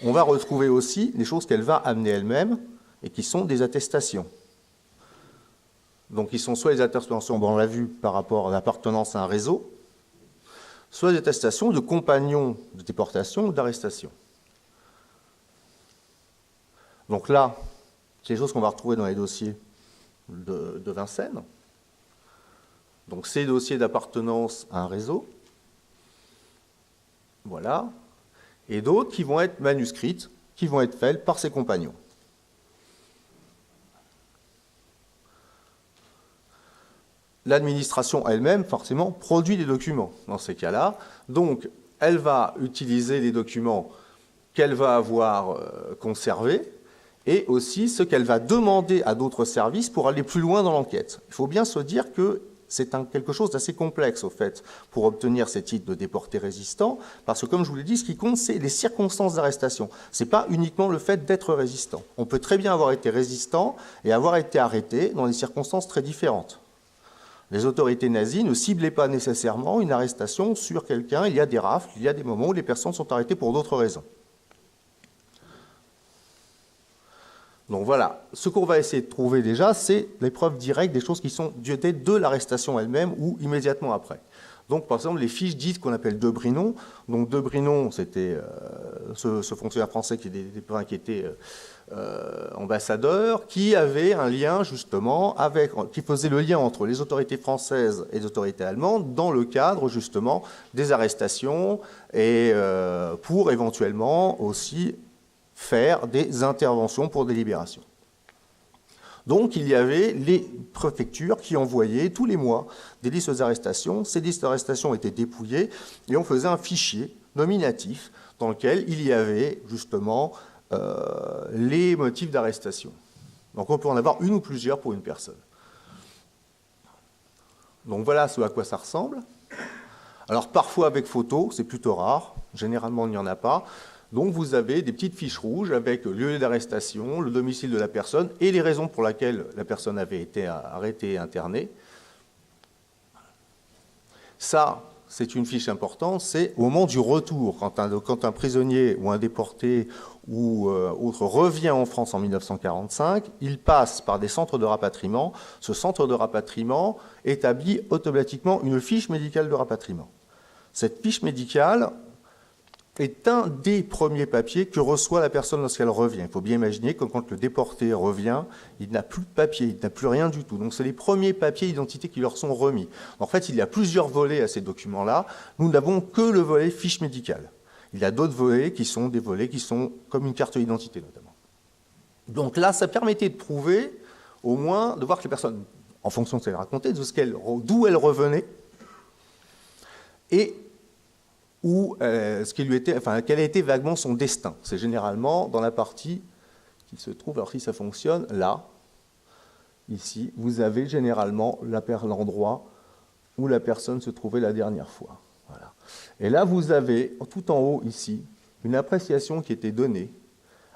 On va retrouver aussi des choses qu'elle va amener elle-même et qui sont des attestations. Donc, qui sont soit les attestations, on l'a vu, par rapport à l'appartenance à un réseau, soit des attestations de compagnons de déportation ou d'arrestation. Donc là, c'est des choses qu'on va retrouver dans les dossiers de Vincennes. Donc ces dossiers d'appartenance à un réseau, voilà, et d'autres qui vont être manuscrites, qui vont être faites par ses compagnons. L'administration elle-même, forcément, produit des documents dans ces cas-là. Donc, elle va utiliser les documents qu'elle va avoir conservés et aussi ce qu'elle va demander à d'autres services pour aller plus loin dans l'enquête. Il faut bien se dire que c'est quelque chose d'assez complexe, au fait, pour obtenir ces titres de déporté résistant, parce que, comme je vous l'ai dit, ce qui compte, c'est les circonstances d'arrestation. Ce n'est pas uniquement le fait d'être résistant. On peut très bien avoir été résistant et avoir été arrêté dans des circonstances très différentes. Les autorités nazies ne ciblaient pas nécessairement une arrestation sur quelqu'un. Il y a des rafles, il y a des moments où les personnes sont arrêtées pour d'autres raisons. Donc voilà, ce qu'on va essayer de trouver déjà, c'est les preuves directes des choses qui sont datées de l'arrestation elle-même ou immédiatement après. Donc par exemple, les fiches dites qu'on appelle de Brinon. Donc de Brinon, c'était ce fonctionnaire français qui était ambassadeur, qui avait un lien justement qui faisait le lien entre les autorités françaises et les autorités allemandes dans le cadre justement des arrestations et pour éventuellement aussi faire des interventions pour des libérations. Donc il y avait les préfectures qui envoyaient tous les mois des listes d'arrestation. Ces listes d'arrestation étaient dépouillées et on faisait un fichier nominatif dans lequel il y avait justement les motifs d'arrestation. Donc on peut en avoir une ou plusieurs pour une personne. Donc voilà ce à quoi ça ressemble. Alors parfois avec photo, c'est plutôt rare. Généralement il n'y en a pas. Donc vous avez des petites fiches rouges avec le lieu d'arrestation, le domicile de la personne et les raisons pour lesquelles la personne avait été arrêtée et internée. Ça, c'est une fiche importante, c'est au moment du retour, quand un prisonnier ou un déporté ou autre revient en France en 1945, il passe par des centres de rapatriement. Ce centre de rapatriement établit automatiquement une fiche médicale de rapatriement. Cette fiche médicale est un des premiers papiers que reçoit la personne lorsqu'elle revient. Il faut bien imaginer que quand le déporté revient, il n'a plus de papier, il n'a plus rien du tout. Donc c'est les premiers papiers d'identité qui leur sont remis. En fait, il y a plusieurs volets à ces documents-là. Nous n'avons que le volet fiche médicale. Il y a d'autres volets qui sont des volets qui sont comme une carte d'identité notamment. Donc là, ça permettait de prouver, au moins, de voir que les personnes, en fonction de ce qu'elles racontaient, d'où elles revenaient, et quel a été vaguement son destin. C'est généralement dans la partie qui se trouve, alors si ça fonctionne, là, ici, vous avez généralement l'endroit où la personne se trouvait la dernière fois. Voilà. Et là, vous avez, tout en haut, ici, une appréciation qui était donnée.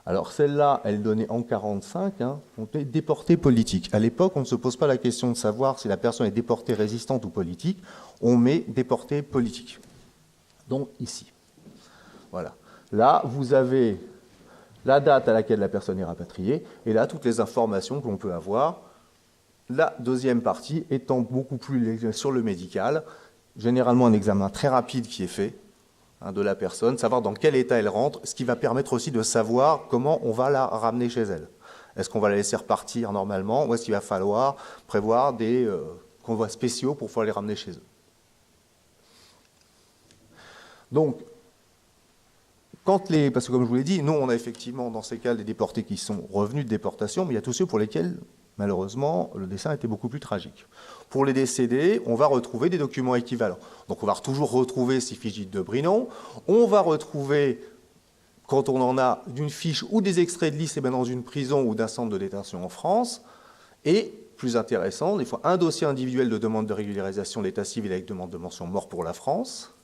Alors celle-là, elle donnait en 1945, on était déporté politique. À l'époque, on ne se pose pas la question de savoir si la personne est déportée résistante ou politique, on met déporté politique. Donc ici. Voilà. Là, vous avez la date à laquelle la personne est rapatriée, et là, toutes les informations qu'on peut avoir. La deuxième partie étant beaucoup plus sur le médical, généralement un examen très rapide qui est fait de la personne, savoir dans quel état elle rentre, ce qui va permettre aussi de savoir comment on va la ramener chez elle. Est-ce qu'on va la laisser repartir normalement, ou est-ce qu'il va falloir prévoir des convois spéciaux pour pouvoir les ramener chez eux. Donc, parce que comme je vous l'ai dit, nous on a effectivement dans ces cas des déportés qui sont revenus de déportation, mais il y a tous ceux pour lesquels, malheureusement, le destin était beaucoup plus tragique. Pour les décédés, on va retrouver des documents équivalents. Donc on va toujours retrouver ces fiches de Brinon, on va retrouver, quand on en a d'une fiche ou des extraits de liste, et bien dans une prison ou d'un centre de détention en France, et, plus intéressant, des fois un dossier individuel de demande de régularisation d'état civil avec demande de mention mort pour la France,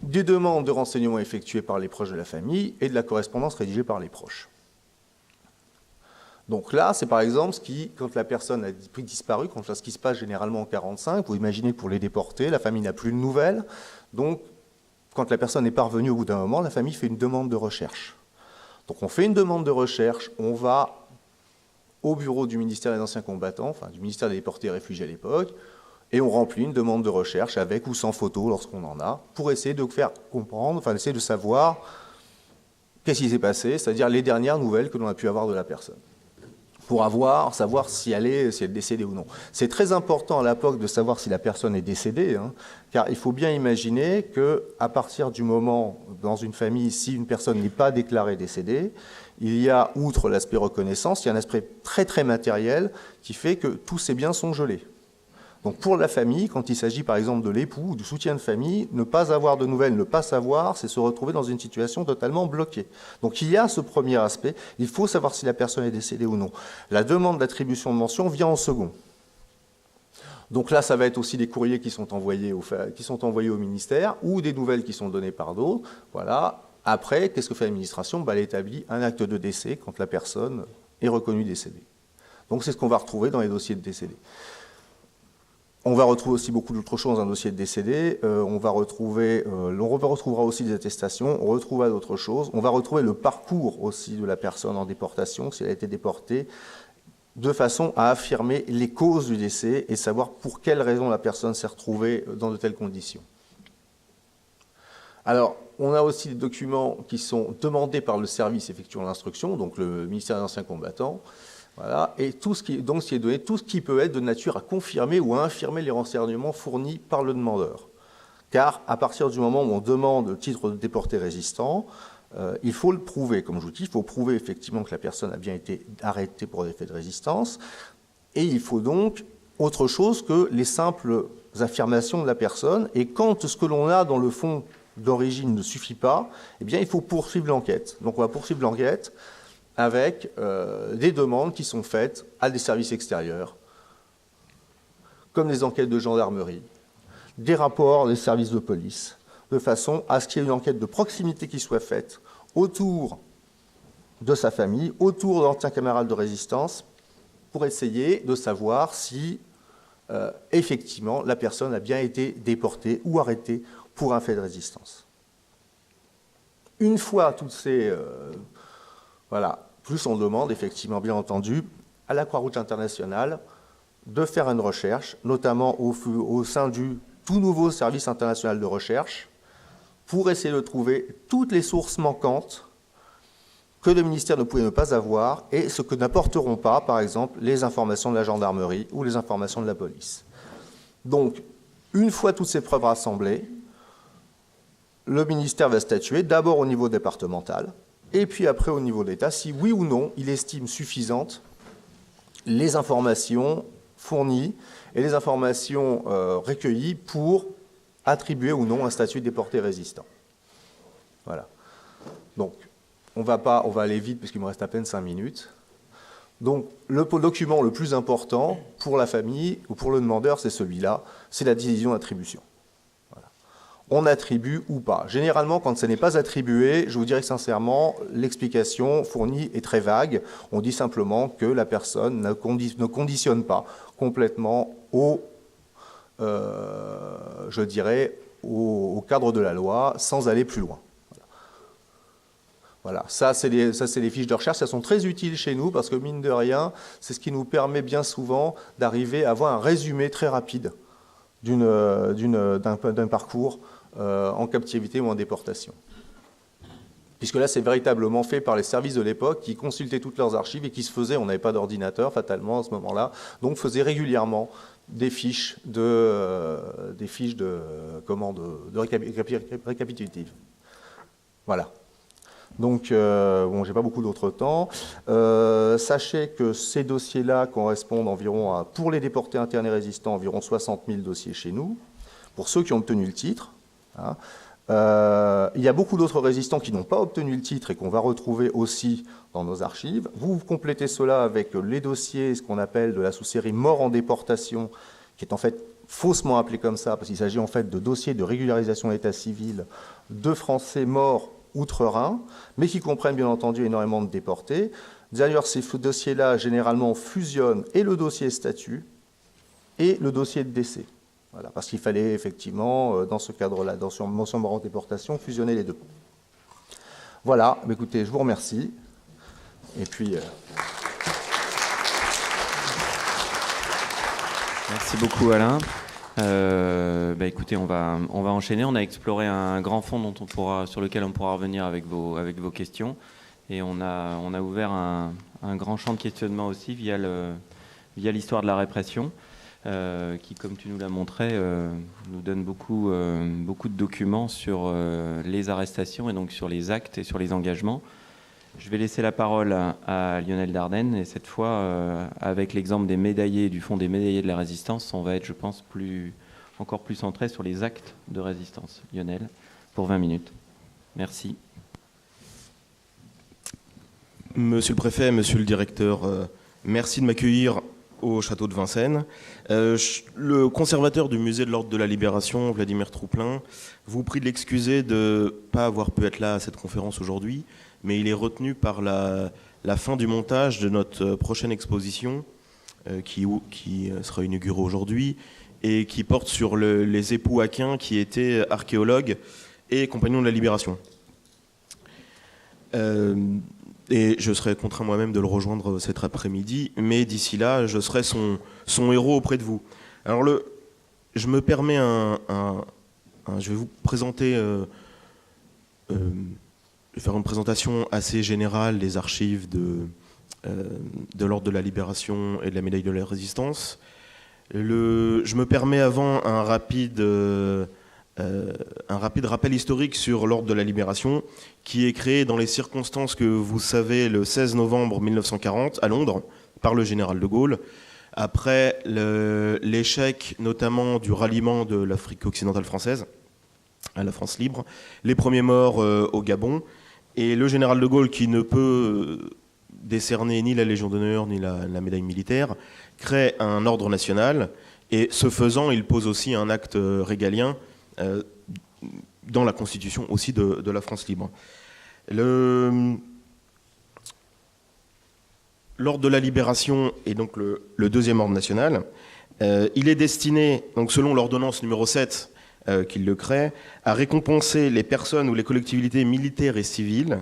des demandes de renseignements effectuées par les proches de la famille et de la correspondance rédigée par les proches. Donc là, c'est par exemple quand la personne a disparu, ce qui se passe généralement en 1945, vous imaginez que pour les déportés, la famille n'a plus de nouvelles, donc quand la personne est parvenue au bout d'un moment, la famille fait une demande de recherche. Donc on fait une demande de recherche, on va au bureau du ministère des Anciens Combattants, enfin du ministère des Déportés et Réfugiés à l'époque, et on remplit une demande de recherche avec ou sans photo lorsqu'on en a, pour essayer de faire comprendre, enfin essayer de savoir qu'est-ce qui s'est passé, c'est-à-dire les dernières nouvelles que l'on a pu avoir de la personne, pour savoir si elle est décédée ou non. C'est très important à l'époque de savoir si la personne est décédée, car il faut bien imaginer qu'à partir du moment, dans une famille, si une personne n'est pas déclarée décédée, il y a, outre l'aspect reconnaissance, il y a un aspect très très matériel qui fait que tous ces biens sont gelés. Donc pour la famille, quand il s'agit par exemple de l'époux ou du soutien de famille, ne pas avoir de nouvelles, ne pas savoir, c'est se retrouver dans une situation totalement bloquée. Donc il y a ce premier aspect, il faut savoir si la personne est décédée ou non. La demande d'attribution de mention vient en second. Donc là, ça va être aussi des courriers qui sont envoyés au ministère ou des nouvelles qui sont données par d'autres. Voilà. Après, qu'est-ce que fait l'administration ? Elle établit un acte de décès quand la personne est reconnue décédée. Donc c'est ce qu'on va retrouver dans les dossiers de décédés. On va retrouver aussi beaucoup d'autres choses dans un dossier de décédé. On retrouvera aussi des attestations, on retrouvera d'autres choses. On va retrouver le parcours aussi de la personne en déportation, si elle a été déportée, de façon à affirmer les causes du décès et savoir pour quelles raisons la personne s'est retrouvée dans de telles conditions. Alors, on a aussi des documents qui sont demandés par le service effectuant l'instruction, donc le ministère des Anciens Combattants. Voilà, et tout ce qui est donné, tout ce qui peut être de nature à confirmer ou à infirmer les renseignements fournis par le demandeur. Car à partir du moment où on demande le titre de déporté résistant, il faut le prouver. Comme je vous dis, il faut prouver effectivement que la personne a bien été arrêtée pour des faits de résistance. Et il faut donc autre chose que les simples affirmations de la personne. Et quand ce que l'on a dans le fond d'origine ne suffit pas, eh bien il faut poursuivre l'enquête. Donc on va poursuivre l'enquête avec des demandes qui sont faites à des services extérieurs, comme les enquêtes de gendarmerie, des rapports des services de police, de façon à ce qu'il y ait une enquête de proximité qui soit faite autour de sa famille, autour d'anciens camarades de résistance, pour essayer de savoir si, effectivement, la personne a bien été déportée ou arrêtée pour un fait de résistance. Une fois toutes ces... voilà. Plus on demande, effectivement, bien entendu, à la Croix-Rouge internationale de faire une recherche, notamment au sein du tout nouveau service international de recherche, pour essayer de trouver toutes les sources manquantes que le ministère ne pouvait ne pas avoir et ce que n'apporteront pas, par exemple, les informations de la gendarmerie ou les informations de la police. Donc, une fois toutes ces preuves rassemblées, le ministère va statuer d'abord au niveau départemental, et puis après au niveau d'État, si oui ou non il estime suffisantes les informations fournies et les informations recueillies pour attribuer ou non un statut de déporté résistant. Voilà. Donc, on va aller vite parce qu'il me reste à peine 5 minutes. Donc, le document le plus important pour la famille ou pour le demandeur, c'est celui-là, c'est la décision d'attribution. On attribue ou pas. Généralement, quand ce n'est pas attribué, je vous dirais sincèrement, l'explication fournie est très vague. On dit simplement que la personne ne conditionne pas complètement je dirais, au cadre de la loi, sans aller plus loin. Voilà, ça c'est les fiches de recherche, elles sont très utiles chez nous parce que mine de rien, c'est ce qui nous permet bien souvent d'arriver à avoir un résumé très rapide d'un parcours en captivité ou en déportation. Puisque là, c'est véritablement fait par les services de l'époque qui consultaient toutes leurs archives et qui se faisaient, on n'avait pas d'ordinateur fatalement à ce moment-là, donc faisaient régulièrement des fiches récapitulatives. Voilà. Donc, bon, j'ai pas beaucoup d'autre temps. Sachez que ces dossiers-là correspondent environ pour les déportés internes et résistants, environ 60 000 dossiers chez nous, pour ceux qui ont obtenu le titre. Hein. Il y a beaucoup d'autres résistants qui n'ont pas obtenu le titre et qu'on va retrouver aussi dans nos archives. Vous complétez cela avec les dossiers, ce qu'on appelle de la sous-série mort en déportation, qui est en fait faussement appelé comme ça, parce qu'il s'agit en fait de dossiers de régularisation de l'état civil de Français morts outre-Rhin, mais qui comprennent bien entendu énormément de déportés. D'ailleurs, ces dossiers-là, généralement, fusionnent et le dossier statut et le dossier de décès. Voilà, parce qu'il fallait effectivement, dans ce cadre-là, dans une mention mort en déportation, fusionner les deux. Voilà, écoutez, je vous remercie. Et puis... Merci beaucoup, Alain. Écoutez, on va enchaîner. On a exploré un grand fond sur lequel on pourra revenir avec vos questions. Et on a ouvert un grand champ de questionnement aussi via l'histoire de la répression. Qui, comme tu nous l'as montré, nous donne beaucoup de documents sur les arrestations et donc sur les actes et sur les engagements. Je vais laisser la parole à Lionel Dardenne et cette fois, avec l'exemple des médaillés, du Fonds des médaillés de la résistance, on va être, je pense, encore plus centré sur les actes de résistance. Lionel, pour 20 minutes. Merci. Monsieur le préfet, monsieur le directeur, merci de m'accueillir au château de Vincennes. Le conservateur du musée de l'Ordre de la Libération, Vladimir Trouplin, vous prie de l'excuser de ne pas avoir pu être là à cette conférence aujourd'hui, mais il est retenu par la fin du montage de notre prochaine exposition qui sera inaugurée aujourd'hui et qui porte sur les époux Aquin qui étaient archéologues et compagnons de la Libération. Et je serai contraint moi-même de le rejoindre cet après-midi, mais d'ici là, je serai son héros auprès de vous. Alors je me permets je vais vous présenter, je vais faire une présentation assez générale des archives de l'Ordre de la Libération et de la Médaille de la Résistance. Je me permets avant un rapide rappel historique sur l'Ordre de la Libération, qui est créé dans les circonstances que vous savez le 16 novembre 1940 à Londres par le général de Gaulle, après l'échec notamment du ralliement de l'Afrique occidentale française à la France libre, les premiers morts au Gabon, et le général de Gaulle, qui ne peut décerner ni la Légion d'honneur ni la médaille militaire, crée un ordre national, et ce faisant, il pose aussi un acte régalien dans la constitution aussi de la France libre. L'ordre de la Libération est donc le deuxième ordre national. Il est destiné, donc selon l'ordonnance numéro 7 qu'il le crée, à récompenser les personnes ou les collectivités militaires et civiles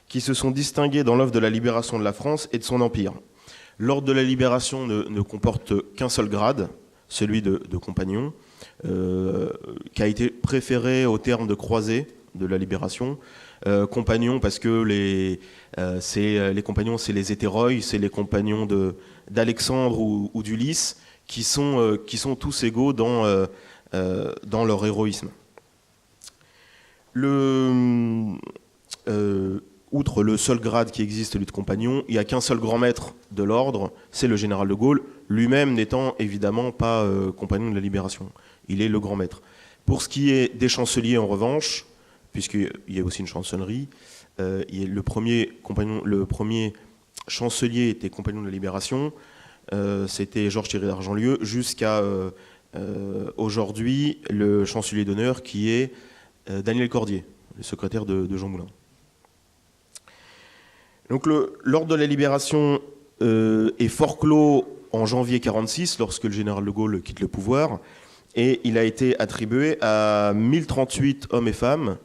qui se sont distinguées dans l'œuvre de la libération de la France et de son empire. L'ordre de la Libération ne comporte qu'un seul grade, celui de compagnon, qui a été préféré au terme de croisé de la Libération. Compagnons parce que les compagnons, c'est les hétéroïs, c'est les compagnons d'Alexandre ou d'Ulysse, qui sont tous égaux dans leur héroïsme. Outre le seul grade qui existe, celui de compagnon, il n'y a qu'un seul grand maître de l'ordre, c'est le général de Gaulle, lui-même n'étant évidemment pas compagnon de la Libération. Il est le grand maître. Pour ce qui est des chanceliers, en revanche, puisqu'il y a aussi une chancellerie, le premier chancelier était compagnon de la Libération, c'était Georges Thierry d'Argentlieu, jusqu'à aujourd'hui le chancelier d'honneur qui est Daniel Cordier, le secrétaire de Jean Moulin. Donc l'ordre de la Libération est forclos en janvier 1946, lorsque le général de Gaulle quitte le pouvoir, et il a été attribué à 1038 hommes et femmes,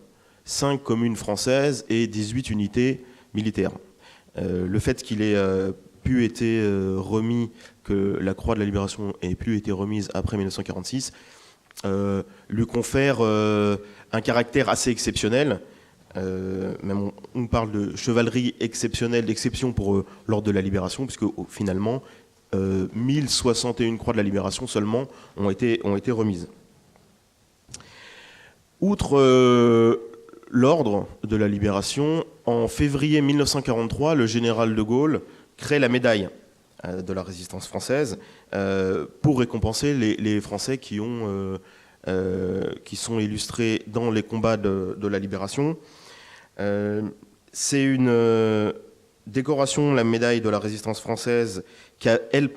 5 communes françaises et 18 unités militaires. Le fait qu'il ait pu être remis, que la croix de la Libération ait pu être remise après 1946, lui confère un caractère assez exceptionnel. Même on parle de chevalerie exceptionnelle, d'exception pour l'ordre de la Libération, puisque finalement 1061 croix de la Libération seulement ont été remises. Outre l'ordre de la Libération, en février 1943, le général de Gaulle crée la médaille de la résistance française pour récompenser les Français qui sont illustrés dans les combats de la Libération. C'est une décoration, la médaille de la résistance française, qui a, elle,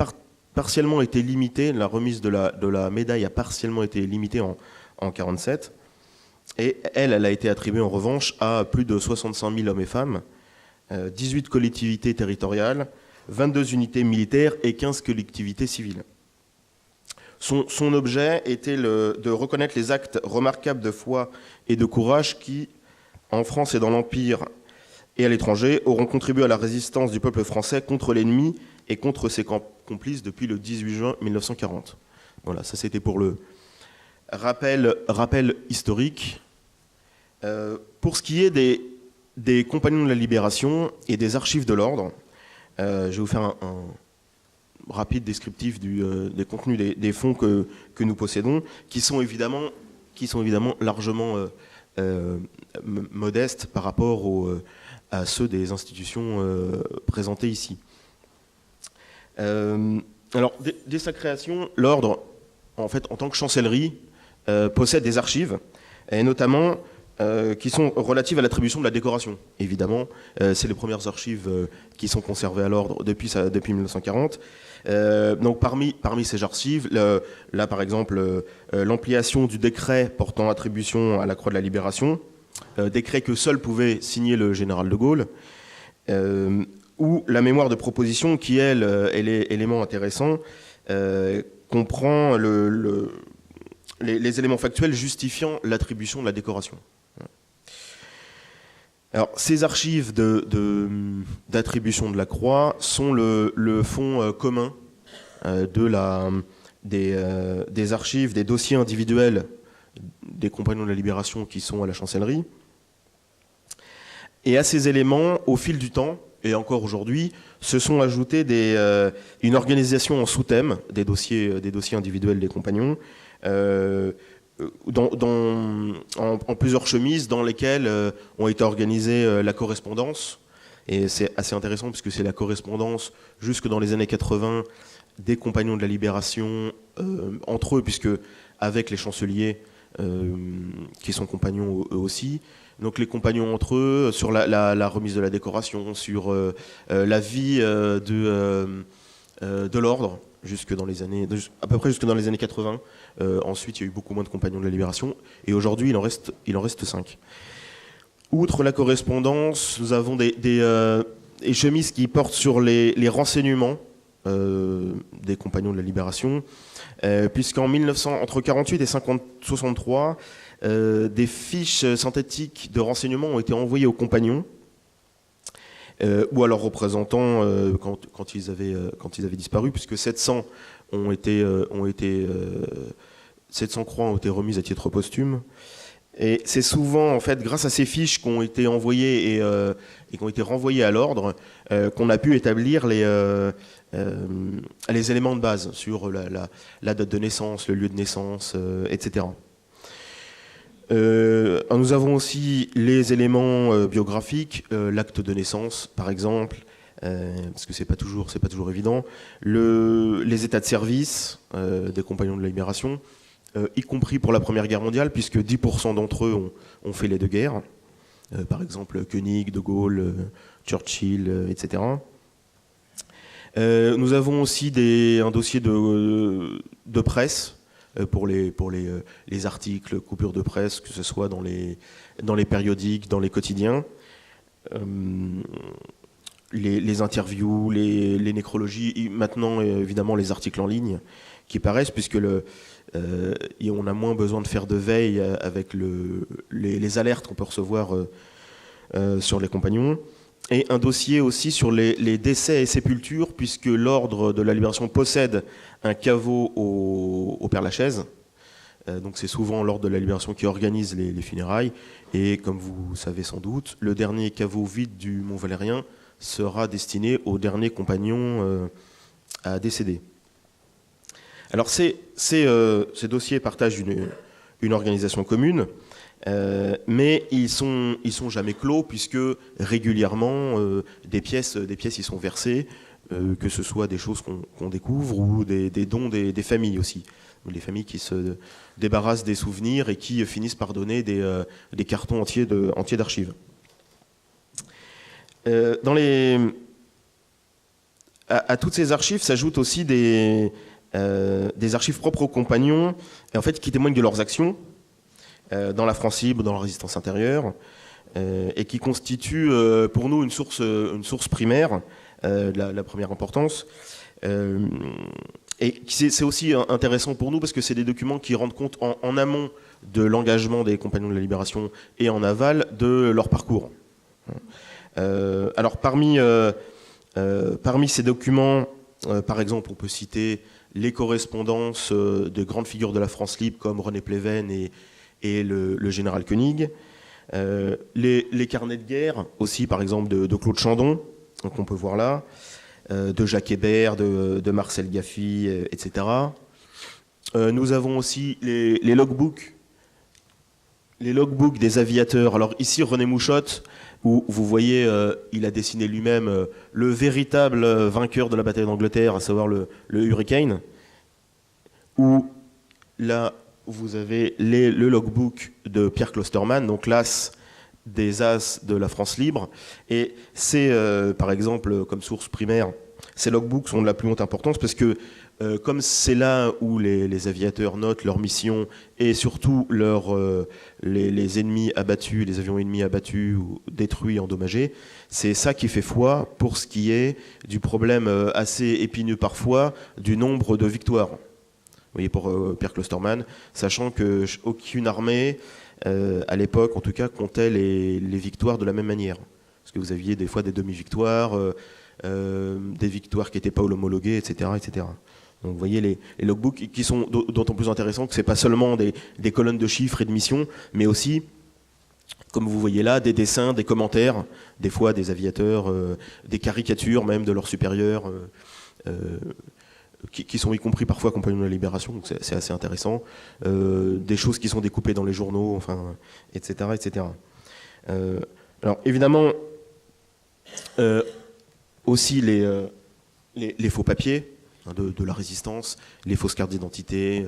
partiellement été limitée. La remise de la médaille a partiellement été limitée en 1947. Et elle a été attribuée en revanche à plus de 65 000 hommes et femmes, 18 collectivités territoriales, 22 unités militaires et 15 collectivités civiles. Son objet était de reconnaître les actes remarquables de foi et de courage qui, en France et dans l'Empire et à l'étranger, auront contribué à la résistance du peuple français contre l'ennemi et contre ses complices depuis le 18 juin 1940. Voilà, ça c'était pour le rappel historique. Pour ce qui est des compagnons de la Libération et des archives de l'ordre, je vais vous faire un rapide descriptif des contenus des fonds que nous possédons, qui sont évidemment largement modestes par rapport à ceux des institutions présentées ici. Alors, dès sa création, l'ordre, en fait, en tant que chancellerie, possède des archives, et notamment qui sont relatives à l'attribution de la décoration. Évidemment, c'est les premières archives qui sont conservées à l'ordre depuis 1940. Donc parmi ces archives, là par exemple, l'ampliation du décret portant attribution à la Croix de la Libération, décret que seul pouvait signer le général de Gaulle, ou la mémoire de proposition qui, elle, est l'élément intéressant, comprend les éléments factuels justifiant l'attribution de la décoration. Alors, ces archives d'attribution de la croix sont le fonds commun des archives, des dossiers individuels des compagnons de la Libération qui sont à la chancellerie. Et à ces éléments, au fil du temps, et encore aujourd'hui, se sont ajoutés une organisation en sous-thèmes des dossiers individuels des compagnons, en plusieurs chemises dans lesquelles ont été organisées la correspondance. Et c'est assez intéressant puisque c'est la correspondance jusque dans les années 80 des compagnons de la Libération entre eux, puisque avec les chanceliers qui sont compagnons eux aussi, donc les compagnons entre eux sur la remise de la décoration, sur la vie de l'ordre jusque dans les années, à peu près jusque dans les années 80. Ensuite, il y a eu beaucoup moins de compagnons de la Libération, et aujourd'hui, il en reste 5. Outre la correspondance, nous avons des chemises qui portent sur les renseignements des compagnons de la Libération, puisqu'en entre 48 et 63, des fiches synthétiques de renseignements ont été envoyées aux compagnons ou à leurs représentants quand ils avaient disparu, puisque 700 croix ont été remises à titre posthume. Et c'est souvent, en fait, grâce à ces fiches qui ont été envoyées et qui ont été renvoyées à l'ordre, qu'on a pu établir les éléments de base sur la date de naissance, le lieu de naissance, etc. Nous avons aussi les éléments biographiques, l'acte de naissance, par exemple, parce que c'est pas toujours évident, les états de service des compagnons de la Libération, y compris pour la Première Guerre mondiale, puisque 10% d'entre eux ont fait les deux guerres, par exemple Koenig, De Gaulle, Churchill, etc. Nous avons aussi un dossier de presse pour les articles, coupures de presse, que ce soit dans les périodiques, dans les quotidiens, les interviews, les nécrologies, maintenant évidemment les articles en ligne qui paraissent, puisque on a moins besoin de faire de veille avec les alertes qu'on peut recevoir sur les compagnons. Et un dossier aussi sur les décès et sépultures, puisque l'ordre de la Libération possède un caveau au Père-Lachaise. Donc c'est souvent l'ordre de la Libération qui organise les funérailles. Et comme vous savez sans doute, le dernier caveau vide du Mont Valérien sera destiné au dernier compagnon à décéder. Alors ces dossiers partagent une organisation commune, mais ils sont jamais clos, puisque régulièrement des pièces y sont versées, que ce soit des choses qu'on découvre ou des dons des familles aussi, les familles qui se débarrassent des souvenirs et qui finissent par donner des cartons entiers d'archives. À toutes ces archives s'ajoutent aussi des archives propres aux compagnons, et en fait qui témoignent de leurs actions dans la France libre, dans la résistance intérieure, et qui constituent pour nous une source primaire de la première importance. Et c'est aussi intéressant pour nous parce que c'est des documents qui rendent compte en amont de l'engagement des compagnons de la Libération et en aval de leur parcours. Alors parmi ces documents, par exemple, on peut citer les correspondances de grandes figures de la France libre comme René Pleven et le général Koenig, les carnets de guerre aussi, par exemple, de Claude Chandon, qu'on peut voir là, de Jacques Hébert, de Marcel Gaffy, etc. Nous avons aussi les logbooks des aviateurs. Alors ici, René Mouchotte, où vous voyez, il a dessiné lui-même le véritable vainqueur de la bataille d'Angleterre, à savoir le Hurricane, où là, vous avez le logbook de Pierre Klosterman, donc l'as des as de la France libre, et c'est, par exemple, comme source primaire, ces logbooks sont de la plus haute importance parce que Comme c'est là où les aviateurs notent leur mission et surtout les ennemis abattus, les avions ennemis abattus ou détruits, endommagés, c'est ça qui fait foi pour ce qui est du problème assez épineux parfois du nombre de victoires. Vous voyez, pour Pierre Klosterman, sachant qu'aucune armée, à l'époque en tout cas, comptait les victoires de la même manière. Parce que vous aviez des fois des demi-victoires, des victoires qui n'étaient pas homologuées, etc., etc. Donc vous voyez les logbooks qui sont d'autant plus intéressants que ce n'est pas seulement des colonnes de chiffres et de missions, mais aussi, comme vous voyez là, des dessins, des commentaires, des fois des aviateurs, des caricatures même de leurs supérieurs, qui sont y compris parfois compagnons de la Libération, donc c'est assez intéressant. Des choses qui sont découpées dans les journaux, enfin, etc. etc. Alors évidemment, aussi les faux papiers, de la résistance, les fausses cartes d'identité,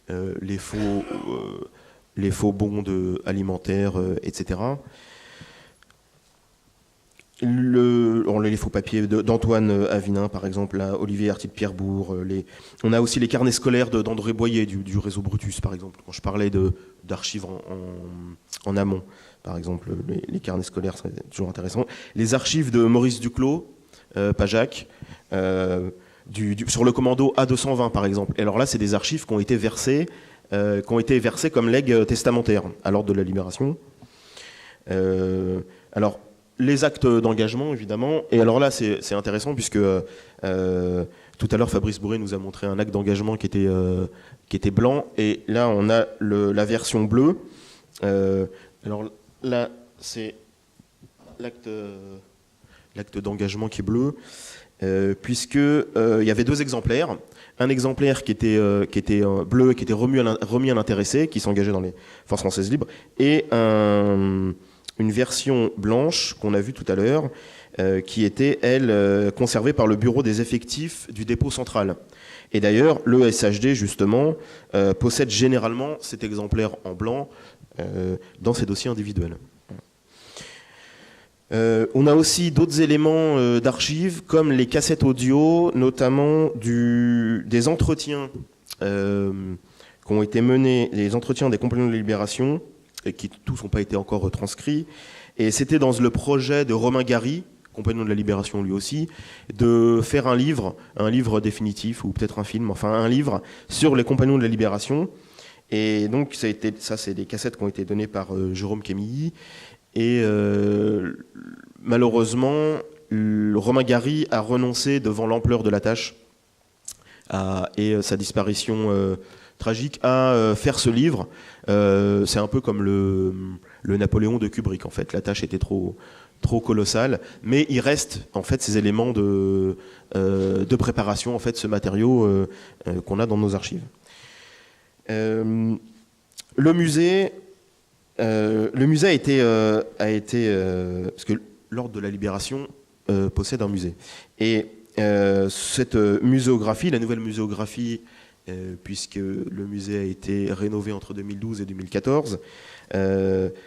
les faux bons alimentaires, etc. Les faux papiers d'Antoine Avinin, par exemple, là, Olivier Arti de Pierrebourg. On a aussi les carnets scolaires d'André Boyer, du réseau Brutus, par exemple, quand je parlais d'archives en amont. Par exemple, les carnets scolaires, c'est toujours intéressant. Les archives de Maurice Duclos, Pajac, sur le commando A220 par exemple. Et alors là, c'est des archives qui ont été versées comme legs testamentaires à l'ordre de la Libération. Alors, les actes d'engagement, évidemment. Et alors là, c'est intéressant puisque tout à l'heure, Fabrice Bourré nous a montré un acte d'engagement qui était blanc. Et là, on a la version bleue. Alors là, c'est l'acte d'engagement qui est bleu. Puisque il y avait 2 exemplaires, un exemplaire qui était bleu, qui était remis à l'intéressé, qui s'engageait dans les forces françaises libres, et une version blanche qu'on a vue tout à l'heure, qui était, elle, conservée par le bureau des effectifs du dépôt central. Et d'ailleurs, le SHD, justement, possède généralement cet exemplaire en blanc dans ses dossiers individuels. On a aussi d'autres éléments d'archives, comme les cassettes audio, notamment des entretiens qui ont été menés, les entretiens des compagnons de la Libération, et qui tous n'ont pas été encore retranscrits. Et c'était dans le projet de Romain Gary, compagnon de la Libération lui aussi, de faire un livre définitif, ou peut-être un film, enfin un livre sur les compagnons de la Libération. Et donc ça c'est des cassettes qui ont été données par Jérôme Camilly. Et malheureusement, Romain Gary a renoncé devant l'ampleur de la tâche et sa disparition tragique à faire ce livre. C'est un peu comme le Napoléon de Kubrick, en fait. La tâche était trop colossale, mais il reste en fait ces éléments de préparation, en fait, ce matériau qu'on a dans nos archives. Le musée a été parce que l'Ordre de la Libération possède un musée. Et cette muséographie, la nouvelle muséographie, puisque le musée a été rénové entre 2012 et 2014,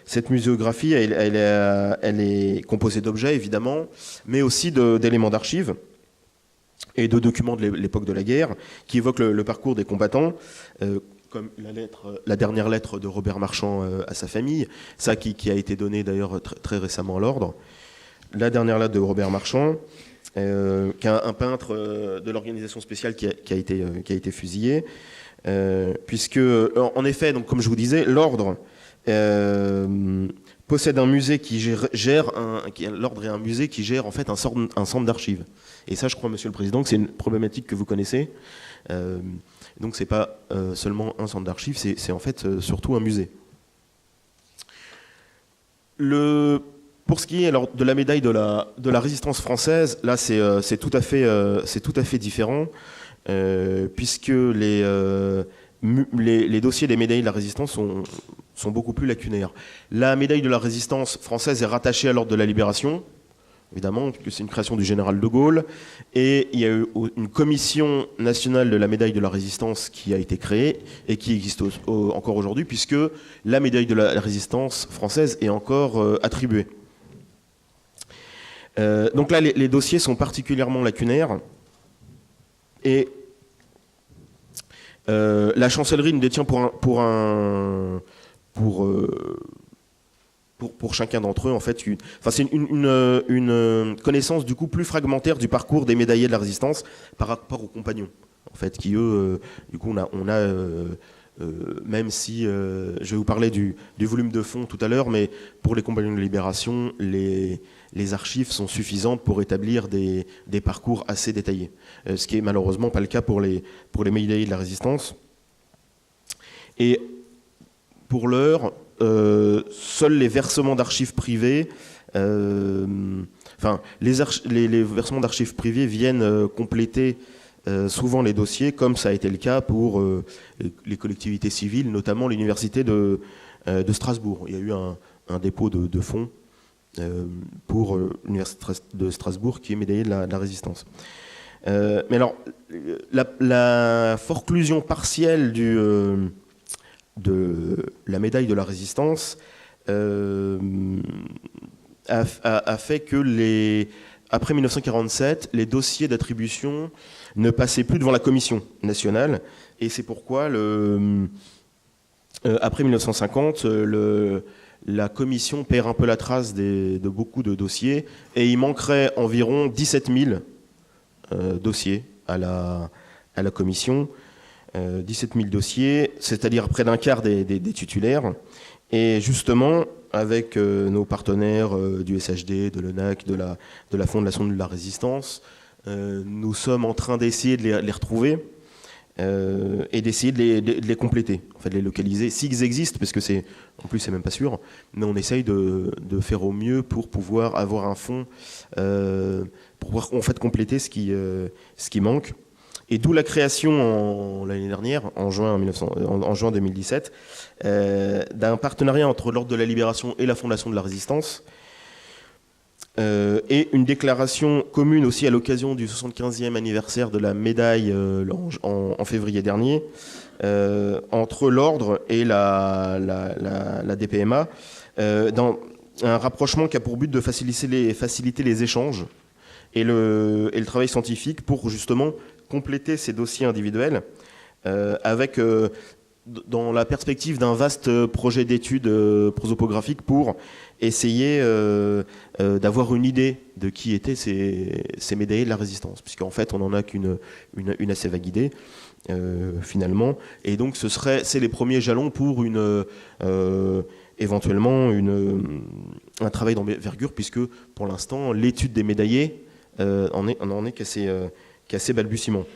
cette muséographie, elle est composée d'objets, évidemment, mais aussi d'éléments d'archives et de documents de l'époque de la guerre qui évoquent le parcours des combattants, comme la dernière lettre de Robert Marchand à sa famille, ça qui a été donné d'ailleurs très récemment à l'ordre. La dernière lettre de Robert Marchand, qui est un peintre de l'organisation spéciale qui a été fusillé, puisque, en effet, donc, comme je vous disais, l'ordre possède un musée l'ordre est un musée qui gère en fait un centre d'archives. Et ça, je crois, Monsieur le Président, que c'est une problématique que vous connaissez. Donc c'est pas seulement un centre d'archives, c'est en fait surtout un musée. Pour ce qui est alors de la médaille de la résistance française, là c'est tout à fait différent, puisque les dossiers des médailles de la résistance sont beaucoup plus lacunaires. La médaille de la résistance française est rattachée à l'ordre de la Libération, évidemment, puisque c'est une création du général de Gaulle, et il y a eu une commission nationale de la médaille de la résistance qui a été créée et qui existe encore aujourd'hui, puisque la médaille de la résistance française est encore attribuée. Donc là, les dossiers sont particulièrement lacunaires, Et la chancellerie ne détient pour chacun d'entre eux, en fait, c'est une connaissance du coup plus fragmentaire du parcours des médaillés de la Résistance par rapport aux compagnons, en fait, qui eux, du coup, même si je vais vous parler du volume de fonds tout à l'heure, mais pour les compagnons de libération, les archives sont suffisantes pour établir des parcours assez détaillés, ce qui est malheureusement pas le cas pour les médaillés de la Résistance. Et pour l'heure, seuls les versements d'archives privées, les versements d'archives privées viennent compléter souvent les dossiers, comme ça a été le cas pour les collectivités civiles, notamment l'université de Strasbourg. Il y a eu un dépôt de fonds pour l'université de Strasbourg qui est médaillée de la Résistance. Mais alors, la forclusion partielle de la médaille de la Résistance a fait que après 1947, les dossiers d'attribution ne passaient plus devant la commission nationale, et c'est pourquoi après 1950, la commission perd un peu la trace de beaucoup de dossiers, et il manquerait environ 17 000 dossiers à la commission. 17 000 dossiers, c'est-à-dire près d'un quart des titulaires. Et justement, avec nos partenaires du SHD, de l'ENAC, de la Fondation de la Résistance, nous sommes en train d'essayer de les retrouver et d'essayer de les compléter, en fait, de les localiser, s'ils existent, parce que en plus c'est même pas sûr, mais on essaye de faire au mieux pour pouvoir avoir un fonds, pour pouvoir en fait compléter ce qui manque. Et d'où la création l'année dernière, en juin 2017, d'un partenariat entre l'Ordre de la Libération et la Fondation de la Résistance, et une déclaration commune aussi à l'occasion du 75e anniversaire de la médaille en février dernier, entre l'Ordre et la DPMA, dans un rapprochement qui a pour but de faciliter les échanges et le travail scientifique pour justement compléter ces dossiers individuels avec, dans la perspective d'un vaste projet d'études prosopographiques pour essayer d'avoir une idée de qui étaient ces médaillés de la Résistance, puisqu'en fait on n'en a qu'une assez vague idée finalement, et donc c'est les premiers jalons pour éventuellement un travail d'envergure, puisque pour l'instant l'étude des médaillés en est qu'assez balbutiement.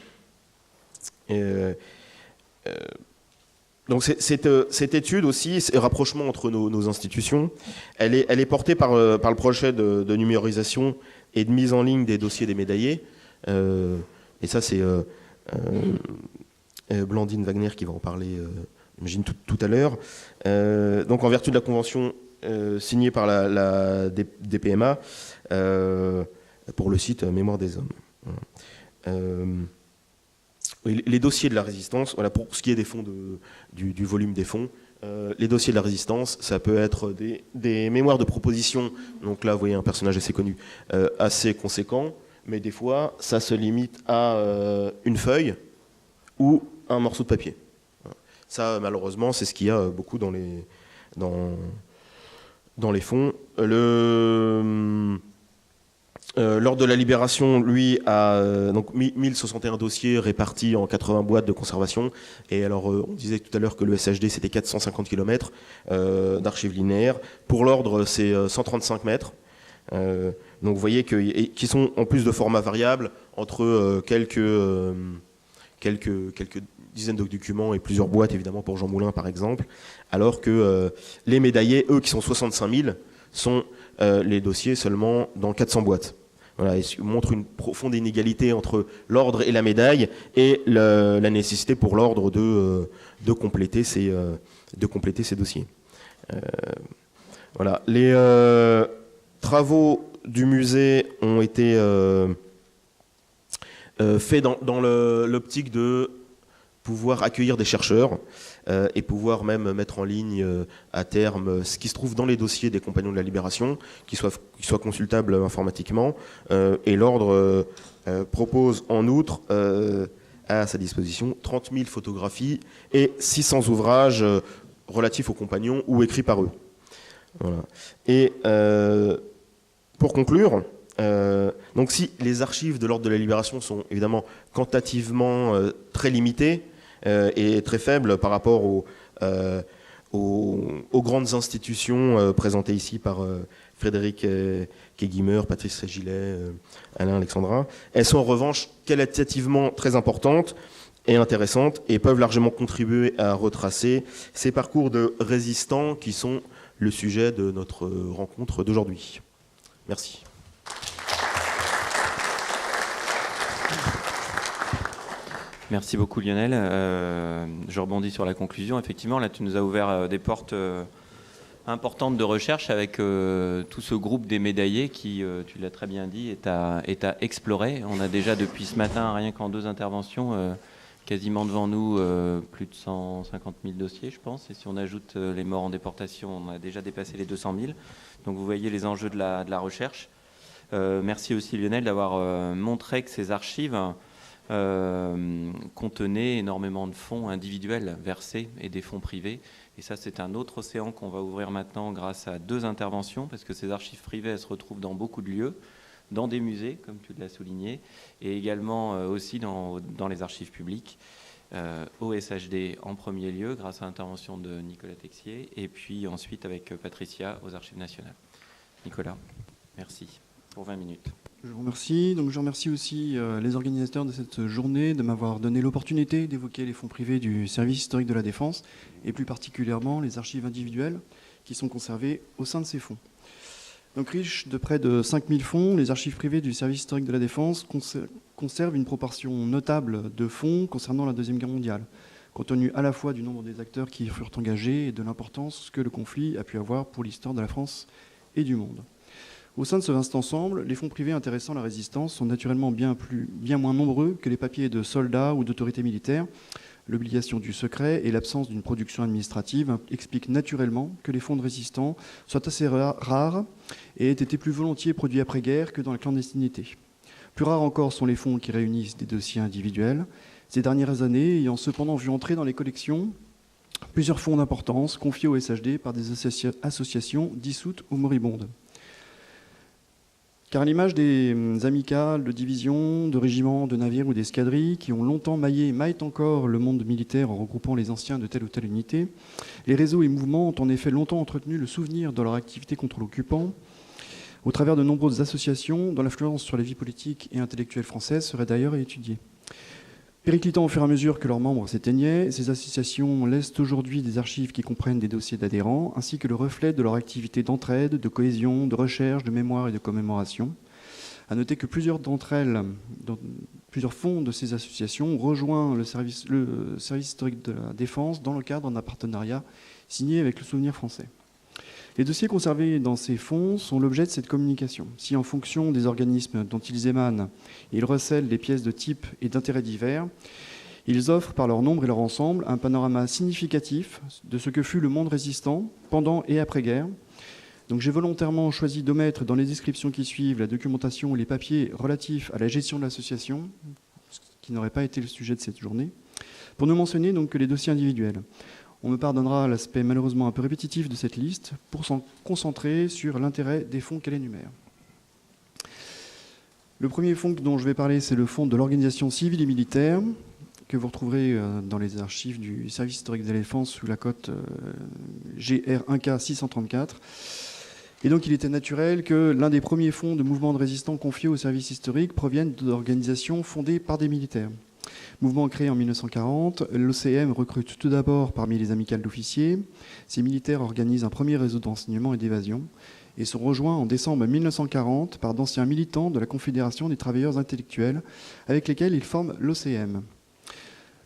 Donc cette étude aussi, ce rapprochement entre nos institutions, elle est portée par le projet de numérisation et de mise en ligne des dossiers des médaillés. Et ça, c'est Blandine Wagner qui va en parler, j'imagine, tout à l'heure. Donc en vertu de la convention signée par la DPMA pour le site Mémoire des Hommes. Les dossiers de la Résistance, voilà, pour ce qui est des fonds du volume des fonds, les dossiers de la Résistance, ça peut être des mémoires de proposition, donc là vous voyez un personnage assez connu, assez conséquent, mais des fois ça se limite à une feuille ou un morceau de papier. Ça malheureusement c'est ce qu'il y a beaucoup dans les fonds. L'Ordre de la Libération, lui, a donc 1061 dossiers répartis en 80 boîtes de conservation. Et alors, on disait tout à l'heure que le SHD, c'était 450 km d'archives linéaires. Pour l'Ordre, c'est 135 mètres. Donc, vous voyez qu'ils sont en plus de formats variables, entre quelques dizaines de documents et plusieurs boîtes, évidemment, pour Jean Moulin, par exemple. Alors que les médaillés, eux, qui sont 65 000, sont les dossiers seulement dans 400 boîtes. Voilà, et montre une profonde inégalité entre l'ordre et la médaille, et la nécessité pour l'ordre de compléter ces dossiers. Voilà. Les travaux du musée ont été faits dans l'optique de pouvoir accueillir des chercheurs et pouvoir même mettre en ligne à terme ce qui se trouve dans les dossiers des Compagnons de la Libération, qui soit consultable informatiquement. Et l'Ordre propose en outre à sa disposition 30 000 photographies et 600 ouvrages relatifs aux compagnons ou écrits par eux. Voilà. Et pour conclure, donc si les archives de l'Ordre de la Libération sont évidemment quantitativement très limitées et très faibles par rapport aux grandes institutions présentées ici par Frédéric Keguimer, Patrice Gilet, Alain Alexandra, elles sont en revanche qualitativement très importantes et intéressantes et peuvent largement contribuer à retracer ces parcours de résistants qui sont le sujet de notre rencontre d'aujourd'hui. Merci. Merci beaucoup Lionel. Je rebondis sur la conclusion. Effectivement, là tu nous as ouvert des portes importante de recherche avec tout ce groupe des médaillés qui, tu l'as très bien dit, est à explorer. On a déjà depuis ce matin, rien qu'en 2 interventions, quasiment devant nous plus de 150 000 dossiers, je pense. Et si on ajoute les morts en déportation, on a déjà dépassé les 200 000. Donc vous voyez les enjeux de la recherche. Merci aussi Lionel d'avoir montré que ces archives contenaient énormément de fonds individuels versés et des fonds privés. Et ça, c'est un autre océan qu'on va ouvrir maintenant grâce à 2 interventions, parce que ces archives privées, elles se retrouvent dans beaucoup de lieux, dans des musées, comme tu l'as souligné, et également aussi dans les archives publiques, au SHD en premier lieu, grâce à l'intervention de Nicolas Texier, et puis ensuite avec Patricia aux Archives nationales. Nicolas, merci pour 20 minutes. Je vous remercie. Donc, je remercie aussi les organisateurs de cette journée de m'avoir donné l'opportunité d'évoquer les fonds privés du service historique de la Défense et plus particulièrement les archives individuelles qui sont conservées au sein de ces fonds. Donc, riches de près de 5000 fonds, les archives privées du service historique de la Défense conservent une proportion notable de fonds concernant la Deuxième Guerre mondiale, compte tenu à la fois du nombre des acteurs qui y furent engagés et de l'importance que le conflit a pu avoir pour l'histoire de la France et du monde. Au sein de ce vaste ensemble, les fonds privés intéressant la résistance sont naturellement bien moins nombreux que les papiers de soldats ou d'autorités militaires. L'obligation du secret et l'absence d'une production administrative expliquent naturellement que les fonds de résistants soient assez rares et aient été plus volontiers produits après-guerre que dans la clandestinité. Plus rares encore sont les fonds qui réunissent des dossiers individuels, ces dernières années ayant cependant vu entrer dans les collections plusieurs fonds d'importance confiés au SHD par des associations dissoutes ou moribondes. Car à l'image des amicales, de divisions, de régiments, de navires ou d'escadrilles qui ont longtemps maillé et maillent encore le monde militaire en regroupant les anciens de telle ou telle unité, les réseaux et mouvements ont en effet longtemps entretenu le souvenir de leur activité contre l'occupant au travers de nombreuses associations dont l'influence sur la vie politique et intellectuelle française serait d'ailleurs à étudier. Périclitant au fur et à mesure que leurs membres s'éteignaient, ces associations laissent aujourd'hui des archives qui comprennent des dossiers d'adhérents, ainsi que le reflet de leur activité d'entraide, de cohésion, de recherche, de mémoire et de commémoration. À noter que plusieurs d'entre elles, plusieurs fonds de ces associations ont rejoint le service historique de la Défense dans le cadre d'un partenariat signé avec le Souvenir français. Les dossiers conservés dans ces fonds sont l'objet de cette communication. Si en fonction des organismes dont ils émanent, ils recèlent des pièces de type et d'intérêts divers, ils offrent par leur nombre et leur ensemble un panorama significatif de ce que fut le monde résistant pendant et après-guerre. Donc j'ai volontairement choisi d'omettre dans les descriptions qui suivent la documentation ou les papiers relatifs à la gestion de l'association, ce qui n'aurait pas été le sujet de cette journée, pour ne mentionner donc que les dossiers individuels. On me pardonnera l'aspect malheureusement un peu répétitif de cette liste pour s'en concentrer sur l'intérêt des fonds qu'elle énumère. Le premier fonds dont je vais parler, c'est le fonds de l'organisation civile et militaire, que vous retrouverez dans les archives du service historique de la Défense sous la cote GR1K 634. Et donc il était naturel que l'un des premiers fonds de mouvements de résistants confiés au service historique provienne d'organisations fondées par des militaires. Mouvement créé en 1940, l'OCM recrute tout d'abord parmi les amicales d'officiers. Ces militaires organisent un premier réseau d'enseignement et d'évasion et sont rejoints en décembre 1940 par d'anciens militants de la Confédération des travailleurs intellectuels avec lesquels ils forment l'OCM.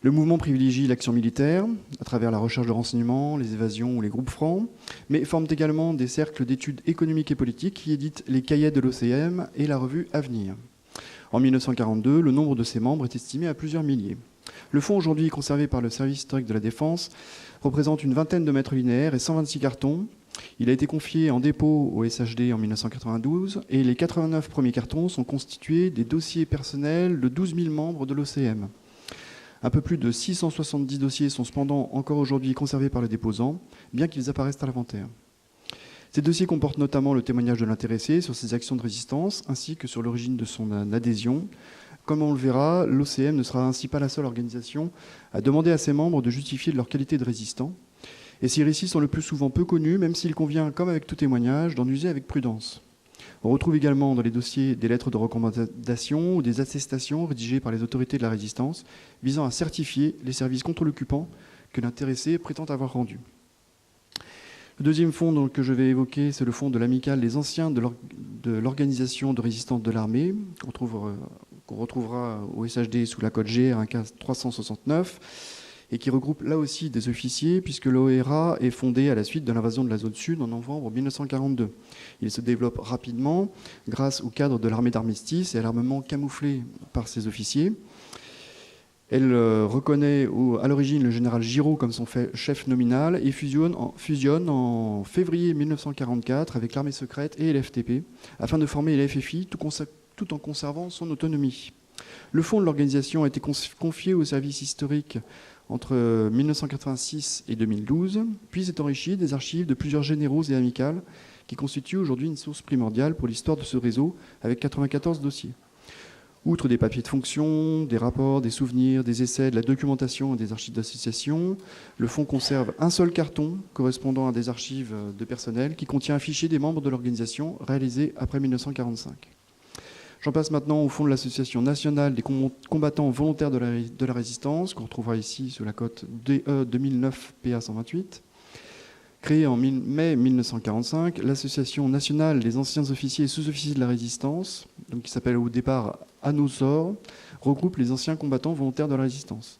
Le mouvement privilégie l'action militaire à travers la recherche de renseignements, les évasions ou les groupes francs, mais forment également des cercles d'études économiques et politiques qui éditent les cahiers de l'OCM et la revue Avenir. En 1942, le nombre de ses membres est estimé à plusieurs milliers. Le fonds, aujourd'hui conservé par le service historique de la Défense, représente une vingtaine de mètres linéaires et 126 cartons. Il a été confié en dépôt au SHD en 1992 et les 89 premiers cartons sont constitués des dossiers personnels de 12 000 membres de l'OCM. Un peu plus de 670 dossiers sont cependant encore aujourd'hui conservés par le déposant, bien qu'ils apparaissent à l'inventaire. Ces dossiers comportent notamment le témoignage de l'intéressé sur ses actions de résistance, ainsi que sur l'origine de son adhésion. Comme on le verra, l'OCM ne sera ainsi pas la seule organisation à demander à ses membres de justifier de leur qualité de résistant. Et ces récits sont le plus souvent peu connus, même s'il convient, comme avec tout témoignage, d'en user avec prudence. On retrouve également dans les dossiers des lettres de recommandation ou des attestations rédigées par les autorités de la résistance visant à certifier les services contre l'occupant que l'intéressé prétend avoir rendus. Le deuxième fonds que je vais évoquer, c'est le fonds de l'amicale des anciens de l'organisation de résistance de l'armée, qu'on retrouvera au SHD sous la code GR 369, et qui regroupe là aussi des officiers, puisque l'OERA est fondée à la suite de l'invasion de la zone sud en novembre 1942. Il se développe rapidement grâce au cadre de l'armée d'armistice et à l'armement camouflé par ses officiers. Elle reconnaît à l'origine le général Giraud comme son chef nominal et fusionne en février 1944 avec l'armée secrète et l'FTP afin de former la FFI tout en conservant son autonomie. Le fonds de l'organisation a été confié au service historique entre 1986 et 2012, puis s'est enrichi des archives de plusieurs généraux et amicales qui constituent aujourd'hui une source primordiale pour l'histoire de ce réseau avec 94 dossiers. Outre des papiers de fonction, des rapports, des souvenirs, des essais, de la documentation et des archives d'association, le fonds conserve un seul carton correspondant à des archives de personnel qui contient un fichier des membres de l'organisation réalisé après 1945. J'en passe maintenant au fonds de l'Association nationale des combattants volontaires de la résistance, qu'on retrouvera ici sous la cote DE 2009 PA 128. Créée en mai 1945, l'Association nationale des anciens officiers et sous-officiers de la résistance, donc qui s'appelle au départ ANOSOR, regroupe les anciens combattants volontaires de la résistance.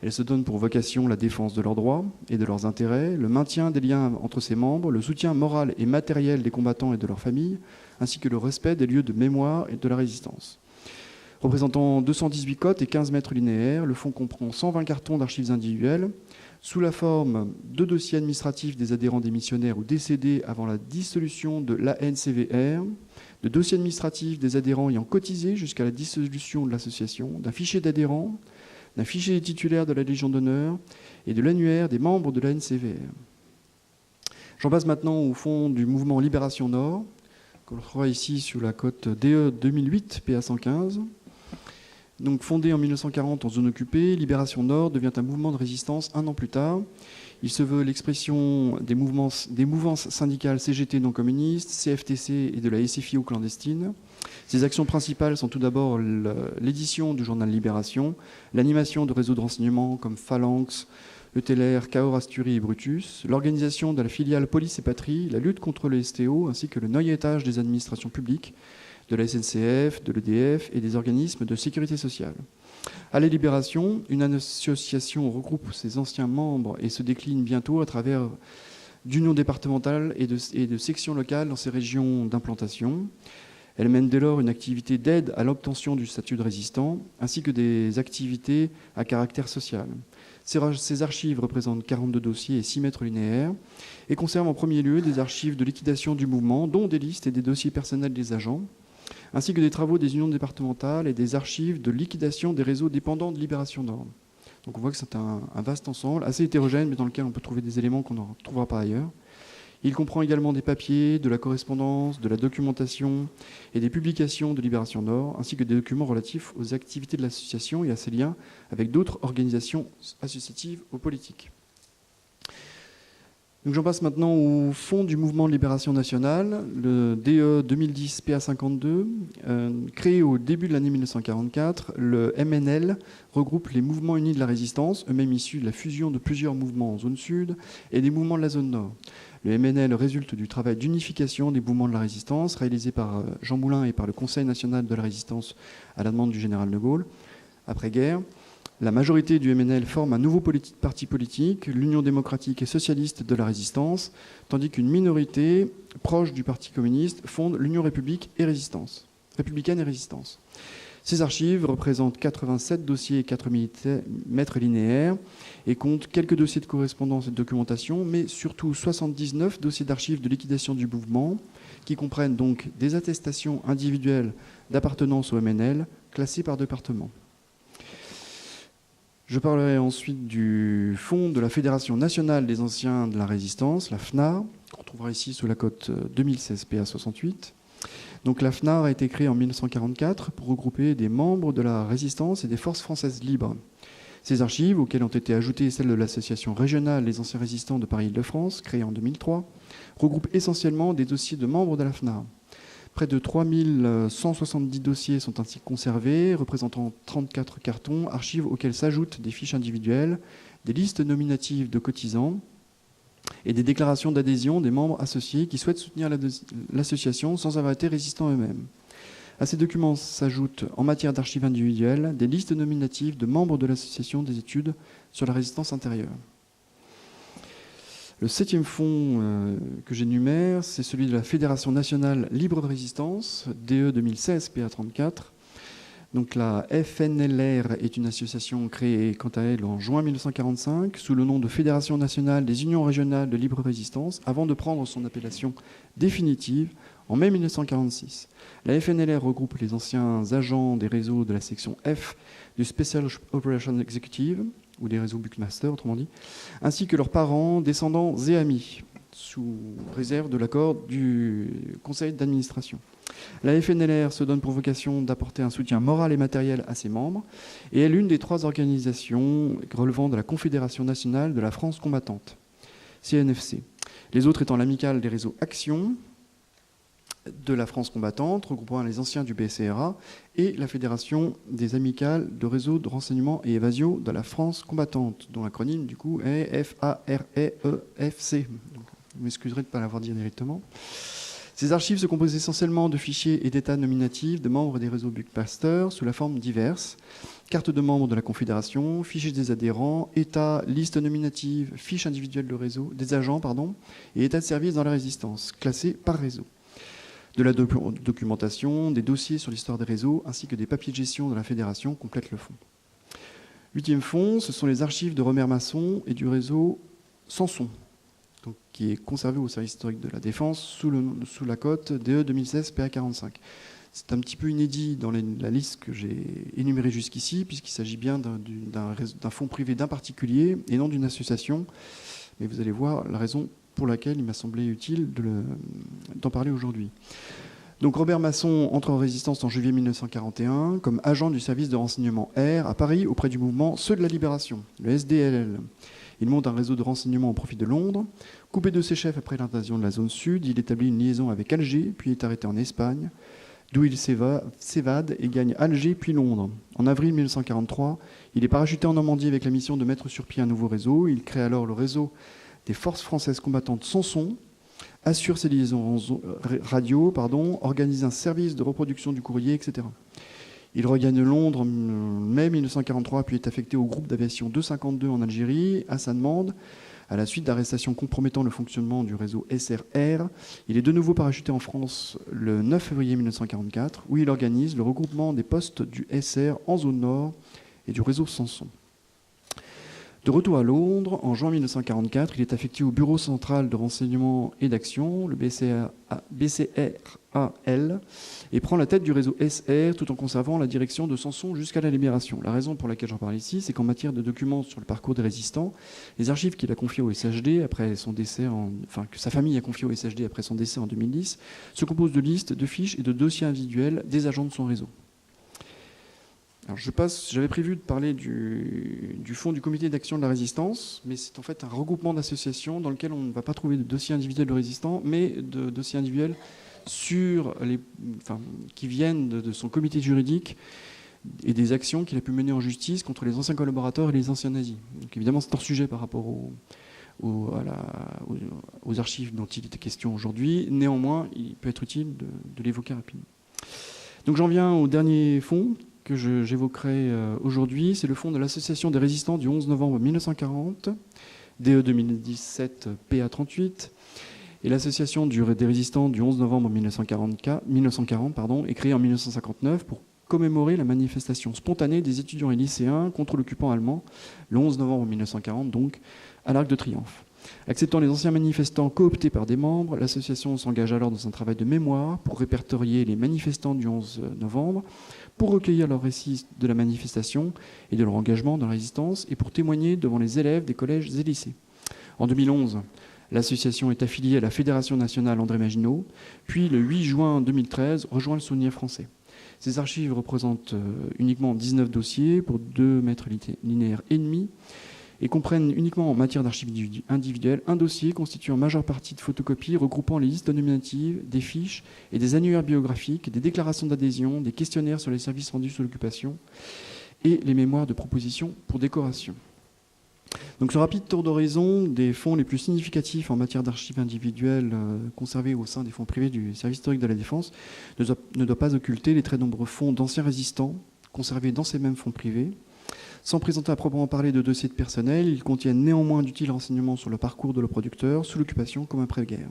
Elle se donne pour vocation la défense de leurs droits et de leurs intérêts, le maintien des liens entre ses membres, le soutien moral et matériel des combattants et de leurs familles, ainsi que le respect des lieux de mémoire et de la résistance. Représentant 218 cotes et 15 mètres linéaires, le fonds comprend 120 cartons d'archives individuelles, sous la forme de dossiers administratifs des adhérents démissionnaires ou décédés avant la dissolution de l'ANCVR, de dossiers administratifs des adhérents ayant cotisé jusqu'à la dissolution de l'association, d'un fichier d'adhérents, d'un fichier des titulaires de la Légion d'honneur et de l'annuaire des membres de l'ANCVR. J'en passe maintenant au fonds du mouvement Libération Nord, qu'on retrouvera ici sous la cote DE 2008 PA 115. Donc fondé en 1940 en zone occupée, Libération Nord devient un mouvement de résistance un an plus tard. Il se veut l'expression des mouvances syndicales CGT non communistes, CFTC et de la SFIO clandestine. Ses actions principales sont tout d'abord l'édition du journal Libération, l'animation de réseaux de renseignement comme Phalanx, ETLR, Cahors, Asturies et Brutus, l'organisation de la filiale Police et Patrie, la lutte contre le STO ainsi que le noyautage des administrations publiques, de la SNCF, de l'EDF et des organismes de sécurité sociale. À la Libération, une association regroupe ses anciens membres et se décline bientôt à travers d'unions départementales et de sections locales dans ses régions d'implantation. Elle mène dès lors une activité d'aide à l'obtention du statut de résistant, ainsi que des activités à caractère social. Ces archives représentent 42 dossiers et 6 mètres linéaires et conservent en premier lieu des archives de liquidation du mouvement, dont des listes et des dossiers personnels des agents, ainsi que des travaux des unions départementales et des archives de liquidation des réseaux dépendants de Libération Nord. Donc on voit que c'est un vaste ensemble, assez hétérogène, mais dans lequel on peut trouver des éléments qu'on ne trouvera pas ailleurs. Il comprend également des papiers, de la correspondance, de la documentation et des publications de Libération Nord, ainsi que des documents relatifs aux activités de l'association et à ses liens avec d'autres organisations associatives ou politiques. Donc j'en passe maintenant au fonds du mouvement de libération nationale, le DE 2010 PA 52. Créé au début de l'année 1944, le MNL regroupe les mouvements unis de la résistance, eux-mêmes issus de la fusion de plusieurs mouvements en zone sud et des mouvements de la zone nord. Le MNL résulte du travail d'unification des mouvements de la résistance réalisé par Jean Moulin et par le Conseil national de la résistance à la demande du général de Gaulle après-guerre. La majorité du MNL forme un nouveau parti politique, l'Union démocratique et socialiste de la résistance, tandis qu'une minorité proche du Parti communiste fonde l'Union républicaine et résistance. Ces archives représentent 87 dossiers et 4 mètres linéaires et comptent quelques dossiers de correspondance et de documentation, mais surtout 79 dossiers d'archives de liquidation du mouvement, qui comprennent donc des attestations individuelles d'appartenance au MNL, classées par département. Je parlerai ensuite du fonds de la Fédération nationale des anciens de la résistance, la FNAR, qu'on trouvera ici sous la cote 2016 PA 68. Donc la FNAR a été créée en 1944 pour regrouper des membres de la résistance et des forces françaises libres. Ces archives, auxquelles ont été ajoutées celles de l'association régionale des anciens résistants de Paris-Île-de-France, créée en 2003, regroupent essentiellement des dossiers de membres de la FNAR. Près de 3170 dossiers sont ainsi conservés, représentant 34 cartons, archives auxquelles s'ajoutent des fiches individuelles, des listes nominatives de cotisants et des déclarations d'adhésion des membres associés qui souhaitent soutenir l'association sans avoir été résistants eux-mêmes. À ces documents s'ajoutent, en matière d'archives individuelles, des listes nominatives de membres de l'association des études sur la résistance intérieure. Le 7e fonds que j'énumère, c'est celui de la Fédération nationale libre de résistance, DE 2016 PA 34. Donc la FNLR est une association créée quant à elle en juin 1945 sous le nom de Fédération nationale des unions régionales de libre résistance avant de prendre son appellation définitive en mai 1946. La FNLR regroupe les anciens agents des réseaux de la section F du Special Operations Executive, ou des réseaux Buckmaster, autrement dit, ainsi que leurs parents, descendants et amis, sous réserve de l'accord du conseil d'administration. La FNLR se donne pour vocation d'apporter un soutien moral et matériel à ses membres et est l'une des 3 organisations relevant de la Confédération nationale de la France combattante, CNFC. Les autres étant l'amicale des réseaux Action de la France combattante, regroupant les anciens du BCRA, et la Fédération des amicales de réseaux de renseignement et évasion de la France combattante, dont l'acronyme du coup est FAREEFC. Vous m'excuserez de ne pas l'avoir dit directement. Ces archives se composent essentiellement de fichiers et d'états nominatifs de membres des réseaux Buckmaster sous la forme diverse. Carte de membres de la Confédération, fichiers des adhérents, états, liste nominative, fiches individuelles de réseau, des agents, et états de service dans la résistance, classés par réseau. De la documentation, des dossiers sur l'histoire des réseaux, ainsi que des papiers de gestion de la Fédération complètent le fonds. 8e fonds, ce sont les archives de Romer Masson et du réseau Samson, donc, qui est conservé au service historique de la Défense sous la cote DE 2016 PA 45. C'est un petit peu inédit dans la liste que j'ai énumérée jusqu'ici, puisqu'il s'agit bien d'un fonds privé d'un particulier et non d'une association. Mais vous allez voir la raison pour laquelle il m'a semblé utile d'en parler aujourd'hui. Donc Robert Masson entre en résistance en juillet 1941 comme agent du service de renseignement R à Paris auprès du mouvement Ceux de la Libération, le SDLL. Il monte un réseau de renseignement au profit de Londres. Coupé de ses chefs après l'invasion de la zone sud, il établit une liaison avec Alger, puis est arrêté en Espagne, d'où il s'évade et gagne Alger puis Londres. En avril 1943, il est parachuté en Normandie avec la mission de mettre sur pied un nouveau réseau. Il crée alors le réseau des forces françaises combattantes Samson, assure ses liaisons radio, organise un service de reproduction du courrier, etc. Il regagne Londres en mai 1943, puis est affecté au groupe d'aviation 252 en Algérie, à sa demande. À la suite d'arrestations compromettant le fonctionnement du réseau SRR, il est de nouveau parachuté en France le 9 février 1944, où il organise le regroupement des postes du SR en zone nord et du réseau Samson. De retour à Londres, en juin 1944, il est affecté au Bureau central de renseignement et d'action, le BCRAL, et prend la tête du réseau SR tout en conservant la direction de Samson jusqu'à la Libération. La raison pour laquelle j'en parle ici, c'est qu'en matière de documents sur le parcours des résistants, les archives qu'il a confiées au SHD après son décès, que sa famille a confiées au SHD après son décès en 2010, se composent de listes, de fiches et de dossiers individuels des agents de son réseau. Alors j'avais prévu de parler du fonds du comité d'action de la résistance, mais c'est en fait un regroupement d'associations dans lequel on ne va pas trouver de dossiers individuels de résistants, mais de dossiers individuels qui viennent de son comité juridique et des actions qu'il a pu mener en justice contre les anciens collaborateurs et les anciens nazis. Donc évidemment c'est hors sujet par rapport aux archives dont il était question aujourd'hui. Néanmoins, il peut être utile de l'évoquer rapidement. Donc j'en viens au dernier fonds que j'évoquerai aujourd'hui, c'est le fonds de l'Association des résistants du 11 novembre 1940, DE 2017 PA 38, et l'Association des résistants du 11 novembre 1940 est créée en 1959 pour commémorer la manifestation spontanée des étudiants et lycéens contre l'occupant allemand, le 11 novembre 1940, donc, à l'Arc de Triomphe. Acceptant les anciens manifestants cooptés par des membres, l'association s'engage alors dans un travail de mémoire pour répertorier les manifestants du 11 novembre, pour recueillir leurs récits de la manifestation et de leur engagement dans la résistance et pour témoigner devant les élèves des collèges et lycées. En 2011, l'association est affiliée à la Fédération nationale André Maginot, puis le 8 juin 2013 rejoint le Souvenir français. Ces archives représentent uniquement 19 dossiers pour 2 mètres linéaires et demi et comprennent uniquement en matière d'archives individuelles un dossier constituant en majeure partie de photocopies regroupant les listes nominatives, des fiches et des annuaires biographiques, des déclarations d'adhésion, des questionnaires sur les services rendus sous l'occupation et les mémoires de propositions pour décoration. Donc ce rapide tour d'horizon des fonds les plus significatifs en matière d'archives individuelles conservés au sein des fonds privés du service historique de la Défense ne doit pas occulter les très nombreux fonds d'anciens résistants conservés dans ces mêmes fonds privés. Sans présenter à proprement parler de dossiers de personnel, ils contiennent néanmoins d'utiles renseignements sur le parcours de le producteur, sous l'occupation comme après-guerre.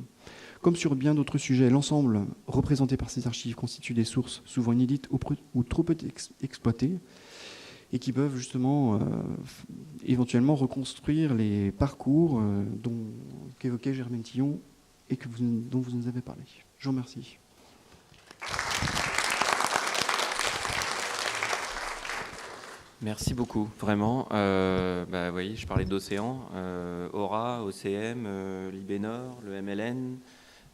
Comme sur bien d'autres sujets, l'ensemble représenté par ces archives constitue des sources souvent inédites ou trop peu exploitées et qui peuvent justement éventuellement reconstruire les parcours qu'évoquait Germaine Tillon et dont vous nous avez parlé. Je vous remercie. Merci beaucoup, vraiment. Vous voyez, je parlais d'Océan, Aura, OCM, Libénor, le MLN,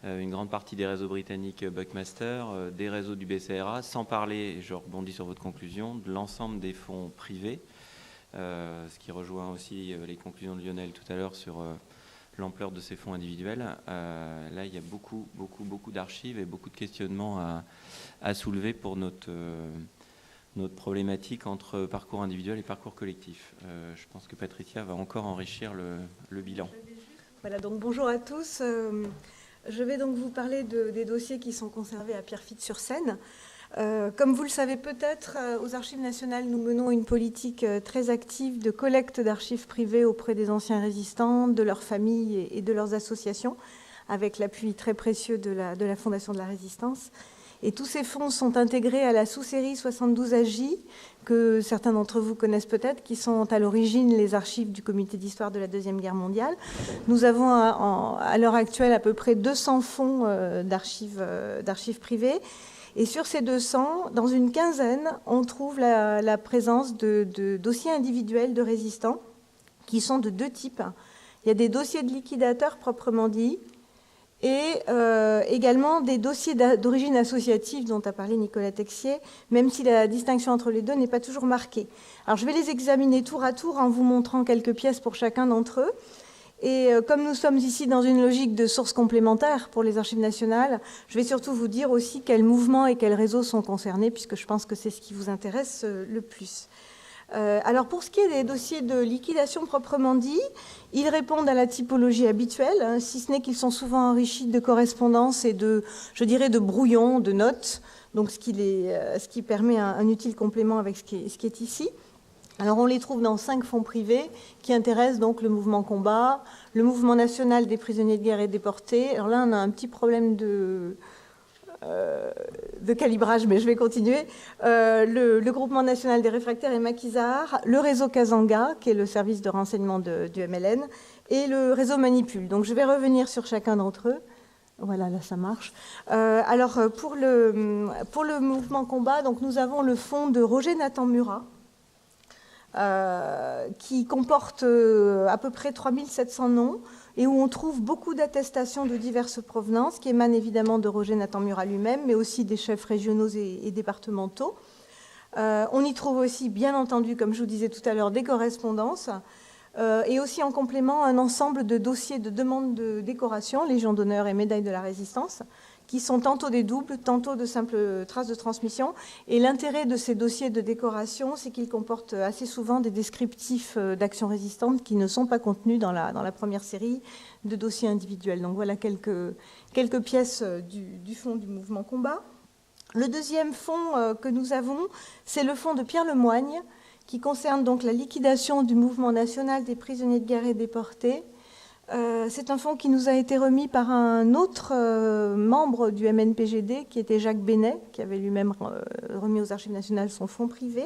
une grande partie des réseaux britanniques Buckmaster, des réseaux du BCRA, sans parler, et je rebondis sur votre conclusion, de l'ensemble des fonds privés, ce qui rejoint aussi les conclusions de Lionel tout à l'heure sur l'ampleur de ces fonds individuels. Là, il y a beaucoup d'archives et beaucoup de questionnements à soulever pour notre problématique entre parcours individuel et parcours collectif. Je pense que Patricia va encore enrichir le bilan. Voilà, donc bonjour à tous. Je vais donc vous parler des dossiers qui sont conservés à Pierrefitte-sur-Seine. Comme vous le savez peut-être, aux Archives nationales, nous menons une politique très active de collecte d'archives privées auprès des anciens résistants, de leurs familles et de leurs associations, avec l'appui très précieux de la Fondation de la Résistance. Et tous ces fonds sont intégrés à la sous-série 72 AJ, que certains d'entre vous connaissent peut-être, qui sont à l'origine les archives du Comité d'histoire de la Deuxième Guerre mondiale. Nous avons à l'heure actuelle à peu près 200 fonds d'archives privées. Et sur ces 200, dans une quinzaine, on trouve la présence de dossiers individuels de résistants, qui sont de 2 types. Il y a des dossiers de liquidateurs proprement dits, et également des dossiers d'origine associative dont a parlé Nicolas Texier, même si la distinction entre les deux n'est pas toujours marquée. Alors je vais les examiner tour à tour en vous montrant quelques pièces pour chacun d'entre eux. Et comme nous sommes ici dans une logique de sources complémentaires pour les Archives nationales, je vais surtout vous dire aussi quels mouvements et quels réseaux sont concernés, puisque je pense que c'est ce qui vous intéresse le plus. Alors pour ce qui est des dossiers de liquidation proprement dit, ils répondent à la typologie habituelle, si ce n'est qu'ils sont souvent enrichis de correspondances et de brouillons, de notes, donc ce qui permet un utile complément avec ce qui est ici. Alors on les trouve dans 5 fonds privés qui intéressent donc le mouvement combat, le mouvement national des prisonniers de guerre et déportés. Alors là on a un petit problème de calibrage, mais je vais continuer. Le groupement national des réfractaires et maquisards, le réseau Kazanga, qui est le service de renseignement du MLN, et le réseau Manipule. Donc je vais revenir sur chacun d'entre eux. Voilà, là ça marche. Alors pour le mouvement combat, donc, nous avons le fonds de Roger Nathan Murat, qui comporte à peu près 3700 noms, et où on trouve beaucoup d'attestations de diverses provenances, qui émanent évidemment de Roger Nathan Murat lui-même, mais aussi des chefs régionaux et départementaux. On y trouve aussi, bien entendu, comme je vous disais tout à l'heure, des correspondances, et aussi en complément un ensemble de dossiers de demande de décoration, Légion d'honneur et médaille de la Résistance, qui sont tantôt des doubles, tantôt de simples traces de transmission. Et l'intérêt de ces dossiers de décoration, c'est qu'ils comportent assez souvent des descriptifs d'actions résistantes qui ne sont pas contenus dans la première série de dossiers individuels. Donc voilà quelques pièces du fonds du mouvement combat. Le deuxième fonds que nous avons, c'est le fonds de Pierre Lemoigne, qui concerne donc la liquidation du mouvement national des prisonniers de guerre et déportés, C'est un fonds qui nous a été remis par un autre membre du MNPGD, qui était Jacques Bénet, qui avait lui-même remis aux Archives nationales son fonds privé.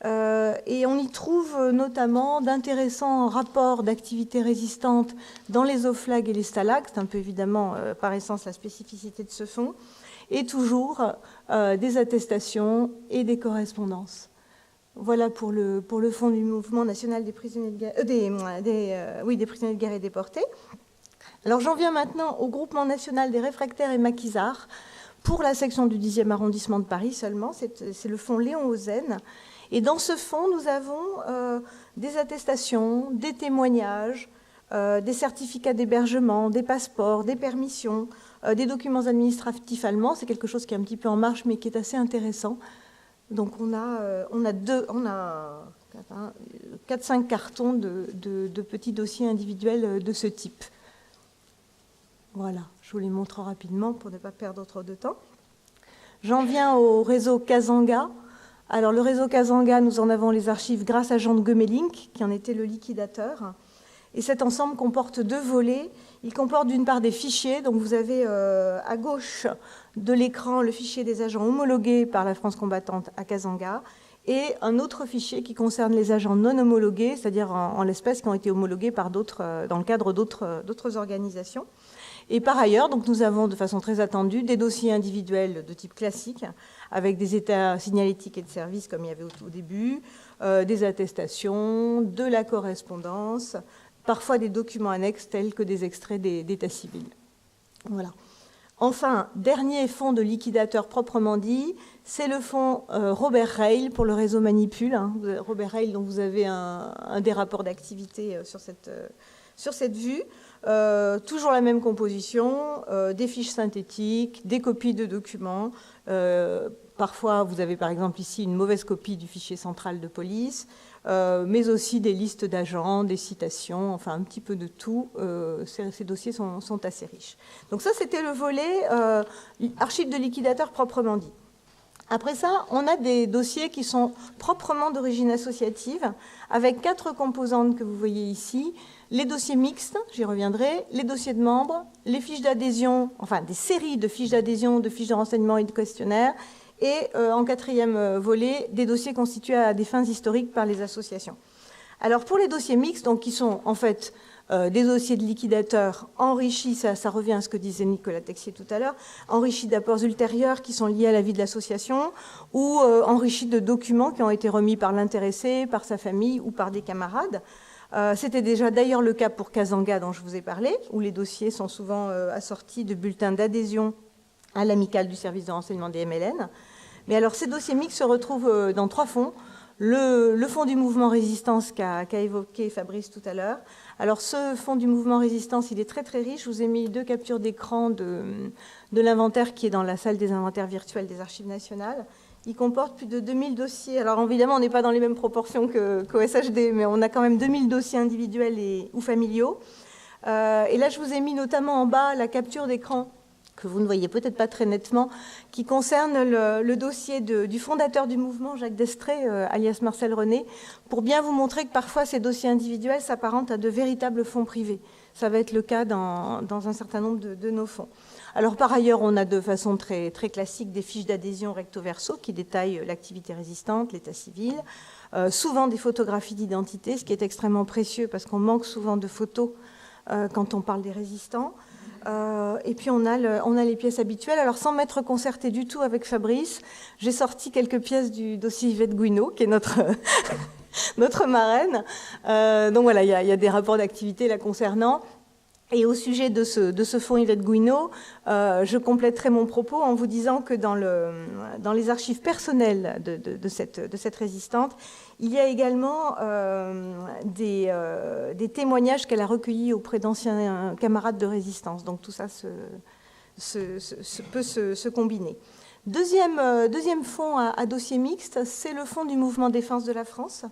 Et on y trouve notamment d'intéressants rapports d'activités résistantes dans les oflags et les stalags. C'est un peu évidemment par essence la spécificité de ce fonds. Et toujours des attestations et des correspondances. Voilà pour le fonds du mouvement national des prisonniers de guerre, des prisonniers de guerre et déportés. Alors j'en viens maintenant au groupement national des réfractaires et maquisards pour la section du 10e arrondissement de Paris seulement. C'est le fonds Léon Ozenne. Et dans ce fonds, nous avons des attestations, des témoignages, des certificats d'hébergement, des passeports, des permissions, des documents administratifs allemands. C'est quelque chose qui est un petit peu en marche, mais qui est assez intéressant. Donc on a 4-5 cartons de petits dossiers individuels de ce type. Voilà, je vous les montre rapidement pour ne pas perdre trop de temps. J'en viens au réseau Kazanga. Alors le réseau Kazanga, nous en avons les archives grâce à Jean de Gemelink, qui en était le liquidateur. Et cet ensemble comporte 2 volets. Il comporte d'une part des fichiers. Donc vous avez à gauche de l'écran le fichier des agents homologués par la France combattante à Kazanga et un autre fichier qui concerne les agents non homologués, c'est-à-dire en l'espèce qui ont été homologués par dans le cadre d'autres organisations. Et par ailleurs, donc, nous avons de façon très attendue des dossiers individuels de type classique avec des états signalétiques et de service comme il y avait au début, des attestations, de la correspondance, parfois des documents annexes tels que des extraits d'état civil. Voilà. Enfin, dernier fonds de liquidateurs proprement dit, c'est le fonds Robert Reil pour le réseau Manipule. Robert Reil, dont vous avez un des rapports d'activité sur cette vue. Toujours la même composition, des fiches synthétiques, des copies de documents. Parfois, vous avez par exemple ici une mauvaise copie du fichier central de police, mais aussi des listes d'agents, des citations, enfin un petit peu de tout. Ces dossiers sont assez riches. Donc ça, c'était le volet archives de liquidateurs proprement dit. Après ça, on a des dossiers qui sont proprement d'origine associative, avec 4 composantes que vous voyez ici. Les dossiers mixtes, j'y reviendrai, les dossiers de membres, les fiches d'adhésion, enfin des séries de fiches d'adhésion, de fiches de renseignement et de questionnaires, et en 4e volet, des dossiers constitués à des fins historiques par les associations. Alors pour les dossiers mixtes, donc, qui sont en fait des dossiers de liquidateurs enrichis, ça revient à ce que disait Nicolas Texier tout à l'heure, enrichis d'apports ultérieurs qui sont liés à la vie de l'association, ou enrichis de documents qui ont été remis par l'intéressé, par sa famille ou par des camarades. C'était déjà d'ailleurs le cas pour Kazanga dont je vous ai parlé, où les dossiers sont souvent assortis de bulletins d'adhésion à l'amicale du service de renseignement des MLN. Mais alors ces dossiers mixtes se retrouvent dans 3 fonds. Le fonds du mouvement résistance qu'a évoqué Fabrice tout à l'heure. Alors ce fonds du mouvement résistance, il est très très riche. Je vous ai mis 2 captures d'écran de l'inventaire qui est dans la salle des inventaires virtuels des Archives nationales. Il comporte plus de 2000 dossiers. Alors évidemment, on n'est pas dans les mêmes proportions qu'au SHD, mais on a quand même 2000 dossiers individuels ou familiaux. Et là, je vous ai mis notamment en bas la capture d'écran que vous ne voyez peut-être pas très nettement, qui concerne le dossier du fondateur du mouvement, Jacques Destré, alias Marcel René, pour bien vous montrer que parfois ces dossiers individuels s'apparentent à de véritables fonds privés. Ça va être le cas dans un certain nombre de nos fonds. Alors par ailleurs, on a de façon très, très classique des fiches d'adhésion recto-verso qui détaillent l'activité résistante, l'état civil, souvent des photographies d'identité, ce qui est extrêmement précieux parce qu'on manque souvent de photos quand on parle des résistants. Et puis on a les pièces habituelles. Alors sans m'être concertée du tout avec Fabrice, j'ai sorti quelques pièces du dossier Yvette Gouineau, qui est notre marraine. Donc voilà, il y a des rapports d'activité là concernant. Et au sujet de ce fonds Yvette Gouineau, je compléterai mon propos en vous disant que dans les archives personnelles de cette résistante, il y a également des témoignages qu'elle a recueillis auprès d'anciens camarades de résistance. Donc tout ça peut se combiner. Deuxième fonds à dossier mixte, c'est le fonds du mouvement défense de la France.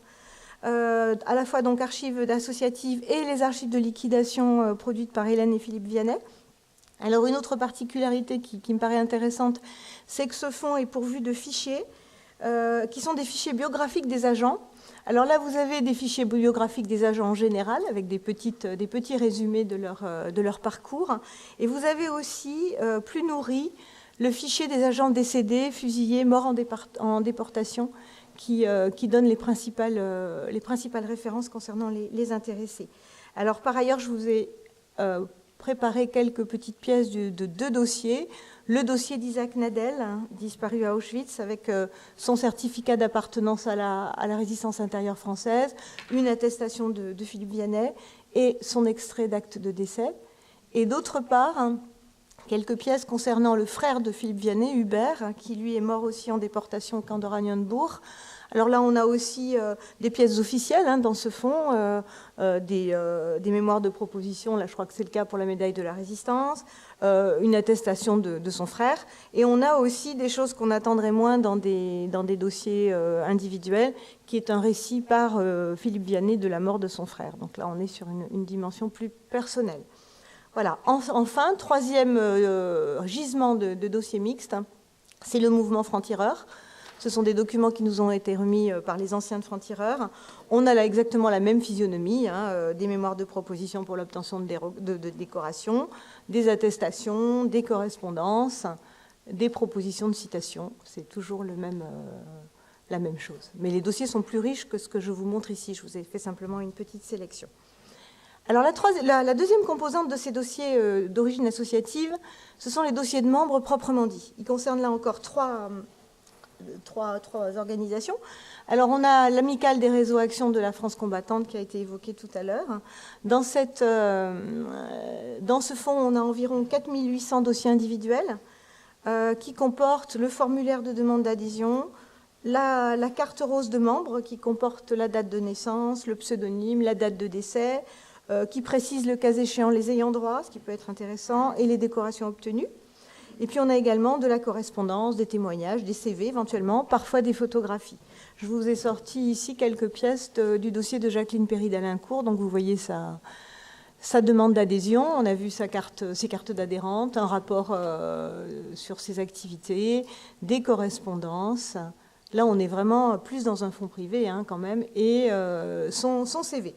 À la fois donc archives associatives et les archives de liquidation produites par Hélène et Philippe Vianney. Alors une autre particularité qui me paraît intéressante, c'est que ce fonds est pourvu de fichiers qui sont des fichiers biographiques des agents. Alors là, vous avez des fichiers bibliographiques des agents en général, avec des petits résumés de leur parcours. Et vous avez aussi, plus nourri, le fichier des agents décédés, fusillés, morts en déportation, qui donne les principales références concernant les intéressés. Alors par ailleurs, je vous ai préparé quelques petites pièces de 2 dossiers. Le dossier d'Isaac Nadel, disparu à Auschwitz, avec son certificat d'appartenance à la résistance intérieure française, une attestation de Philippe Vianney et son extrait d'acte de décès. Et d'autre part, quelques pièces concernant le frère de Philippe Vianney, Hubert, qui lui est mort aussi en déportation au camp d'Oranienburg. Alors là, on a aussi des pièces officielles dans ce fonds, des mémoires de proposition, là je crois que c'est le cas pour la médaille de la Résistance, une attestation de son frère, et on a aussi des choses qu'on attendrait moins dans des dossiers individuels, qui est un récit par Philippe Vianney de la mort de son frère. Donc là, on est sur une dimension plus personnelle. Voilà. Enfin, 3e gisement de dossiers mixtes, c'est le mouvement franc-tireur. Ce sont des documents qui nous ont été remis par les anciens de francs-tireurs. On a là exactement la même physionomie, des mémoires de proposition pour l'obtention de décorations, des attestations, des correspondances, des propositions de citation. C'est toujours la même chose. Mais les dossiers sont plus riches que ce que je vous montre ici. Je vous ai fait simplement une petite sélection. Alors la deuxième composante de ces dossiers d'origine associative, ce sont les dossiers de membres proprement dits. Ils concernent là encore trois organisations. Alors on a l'amicale des réseaux Action de la France combattante qui a été évoquée tout à l'heure. Dans ce fonds, on a environ 4800 dossiers individuels qui comportent le formulaire de demande d'adhésion, la carte rose de membre qui comporte la date de naissance, le pseudonyme, la date de décès, qui précise le cas échéant les ayants droit, ce qui peut être intéressant, et les décorations obtenues. Et puis on a également de la correspondance, des témoignages, des CV éventuellement, parfois des photographies. Je vous ai sorti ici quelques pièces du dossier de Jacqueline Perry d'Alincourt. Donc vous voyez sa demande d'adhésion, on a vu ses cartes d'adhérente, un rapport sur ses activités, des correspondances. Là on est vraiment plus dans un fonds privé quand même, et son CV.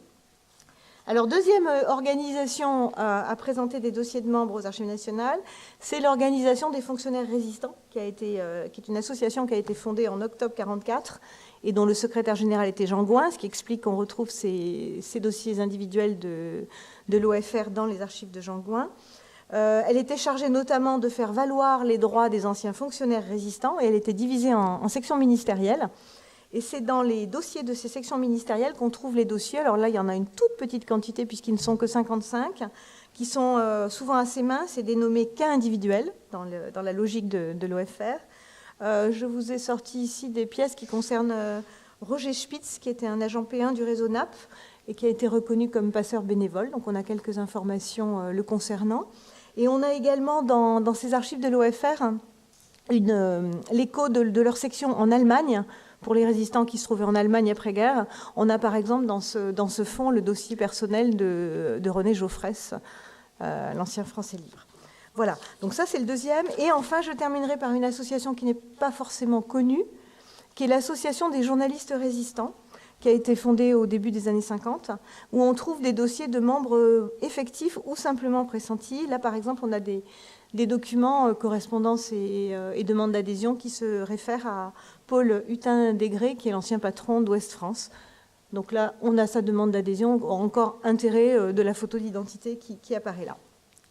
Alors, deuxième organisation à présenter des dossiers de membres aux Archives nationales, c'est l'organisation des fonctionnaires résistants, qui est une association qui a été fondée en octobre 1944 et dont le secrétaire général était Jean Gouin, ce qui explique qu'on retrouve ces dossiers individuels de l'OFR dans les archives de Jean Gouin. Elle était chargée notamment de faire valoir les droits des anciens fonctionnaires résistants, et elle était divisée en sections ministérielles. Et c'est dans les dossiers de ces sections ministérielles qu'on trouve les dossiers. Alors là, il y en a une toute petite quantité, puisqu'ils ne sont que 55, qui sont souvent assez minces et dénommés cas individuels, dans la logique de l'OFR. Je vous ai sorti ici des pièces qui concernent Roger Spitz, qui était un agent P1 du réseau NAP, et qui a été reconnu comme passeur bénévole. Donc on a quelques informations le concernant. Et on a également dans ces archives de l'OFR l'écho de leur section en Allemagne, pour les résistants qui se trouvaient en Allemagne après-guerre. On a par exemple dans ce fonds le dossier personnel de René Geoffresse, l'ancien Français libre. Voilà, donc ça c'est le deuxième. Et enfin, je terminerai par une association qui n'est pas forcément connue, qui est l'association des journalistes résistants, qui a été fondée au début des années 50, où on trouve des dossiers de membres effectifs ou simplement pressentis. Là, par exemple, on a des documents, correspondances et demandes d'adhésion qui se réfèrent à Paul Hutin-Degré, qui est l'ancien patron d'Ouest France. Donc là, on a sa demande d'adhésion, encore intérêt de la photo d'identité qui apparaît là.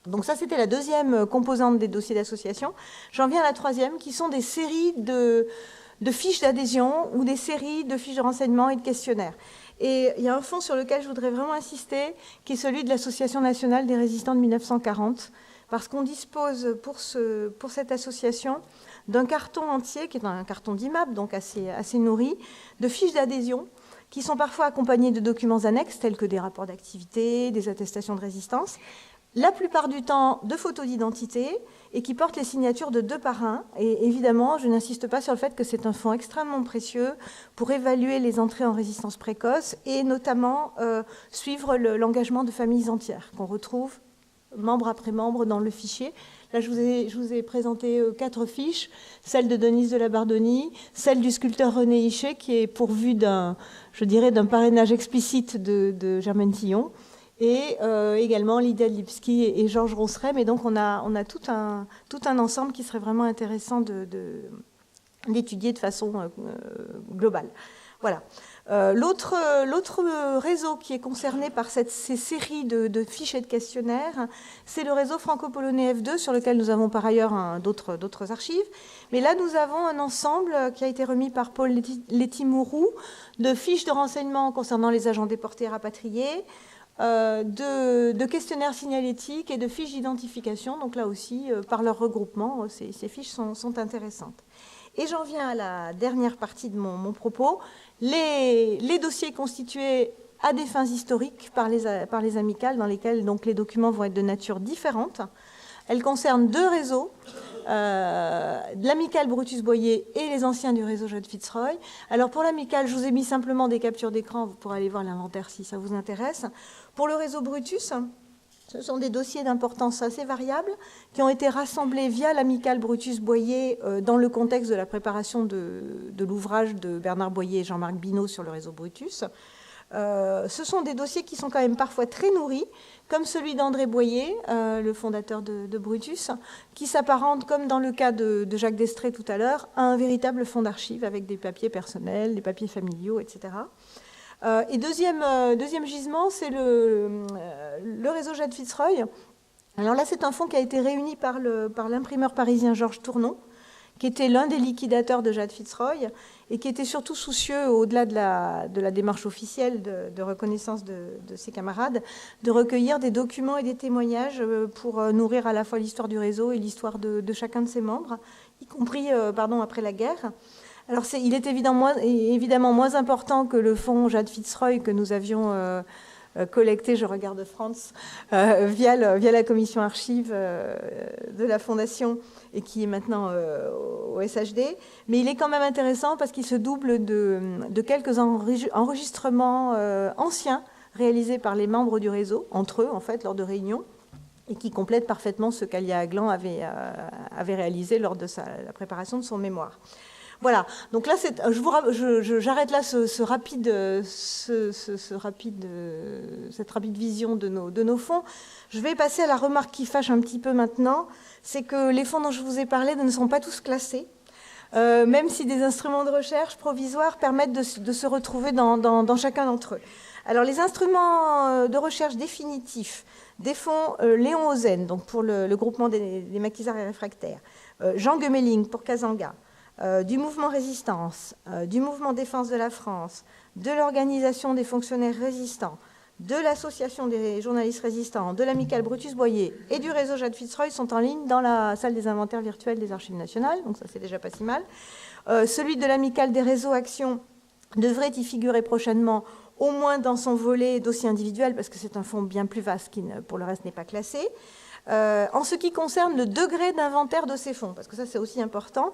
Donc ça, c'était la deuxième composante des dossiers d'association. J'en viens à la troisième, qui sont des séries de fiches d'adhésion ou des séries de fiches de renseignement et de questionnaires. Et il y a un fonds sur lequel je voudrais vraiment insister, qui est celui de l'Association nationale des résistants de 1940, parce qu'on dispose pour cette association d'un carton entier, qui est un carton d'IMAP, donc assez nourri, de fiches d'adhésion, qui sont parfois accompagnées de documents annexes, tels que des rapports d'activité, des attestations de résistance, la plupart du temps de photos d'identité, et qui portent les signatures de 2 par 1. Et évidemment, je n'insiste pas sur le fait que c'est un fonds extrêmement précieux pour évaluer les entrées en résistance précoce, et notamment suivre l'engagement de familles entières, qu'on retrouve membre après membre dans le fichier. Là, je vous ai présenté 4 fiches, celle de Denise de la Bardoni, celle du sculpteur René Hichet, qui est pourvue d'un parrainage explicite de Germaine Tillon, et également Lydia Lipski et Georges Rosseret. Mais donc, on a tout un ensemble qui serait vraiment intéressant d'étudier de façon globale. Voilà. L'autre réseau qui est concerné par ces séries de fiches et de questionnaires, c'est le réseau franco-polonais F2, sur lequel nous avons par ailleurs d'autres archives. Mais là, nous avons un ensemble qui a été remis par Paul Letty-Mourou de fiches de renseignements concernant les agents déportés et rapatriés, de questionnaires signalétiques et de fiches d'identification. Donc là aussi, par leur regroupement, ces fiches sont intéressantes. Et j'en viens à la dernière partie de mon propos, les dossiers constitués à des fins historiques par les amicales, dans lesquelles donc, les documents vont être de nature différente. Elles concernent 2 réseaux, l'amicale Brutus-Boyer et les anciens du réseau Jade Fitzroy. Alors pour l'amicale, je vous ai mis simplement des captures d'écran, vous pourrez aller voir l'inventaire si ça vous intéresse. Pour le réseau Brutus, ce sont des dossiers d'importance assez variable qui ont été rassemblés via l'amicale Brutus-Boyer dans le contexte de la préparation de l'ouvrage de Bernard Boyer et Jean-Marc Binot sur le réseau Brutus. Ce sont des dossiers qui sont quand même parfois très nourris, comme celui d'André Boyer, le fondateur de Brutus, qui s'apparente, comme dans le cas de Jacques Destrée tout à l'heure, à un véritable fonds d'archives avec des papiers personnels, des papiers familiaux, etc. Et deuxième gisement, c'est le réseau Jade Fitzroy. Alors là, c'est un fonds qui a été réuni par l'imprimeur parisien Georges Tournon, qui était l'un des liquidateurs de Jade Fitzroy et qui était surtout soucieux, au-delà de la démarche officielle de reconnaissance de ses camarades, de recueillir des documents et des témoignages pour nourrir à la fois l'histoire du réseau et l'histoire de chacun de ses membres, y compris après la guerre. Alors, il est évidemment moins important que le fonds Jade Fitzroy que nous avions collecté, je regarde France, via la commission archives de la Fondation et qui est maintenant au SHD. Mais il est quand même intéressant parce qu'il se double de quelques enregistrements anciens réalisés par les membres du réseau, entre eux, en fait, lors de réunions, et qui complètent parfaitement ce qu'Alia Aglan avait réalisé lors de la préparation de son mémoire. Voilà, donc là, j'arrête là cette rapide vision de nos fonds. Je vais passer à la remarque qui fâche un petit peu maintenant, c'est que les fonds dont je vous ai parlé ne sont pas tous classés, même si des instruments de recherche provisoires permettent de se retrouver dans chacun d'entre eux. Alors, les instruments de recherche définitifs des fonds Léon Ozen, donc pour le groupement des maquisards et réfractaires, Jean Gemeling pour Kazanga, du mouvement Résistance, du mouvement Défense de la France, de l'organisation des fonctionnaires résistants, de l'association des journalistes résistants, de l'amicale Brutus-Boyer et du réseau Jade Fitzroy sont en ligne dans la salle des inventaires virtuels des Archives nationales, donc ça c'est déjà pas si mal. Celui de l'amicale des réseaux Action devrait y figurer prochainement, au moins dans son volet dossier individuel, parce que c'est un fonds bien plus vaste qui, pour le reste, n'est pas classé. En ce qui concerne le degré d'inventaire de ces fonds, parce que ça c'est aussi important,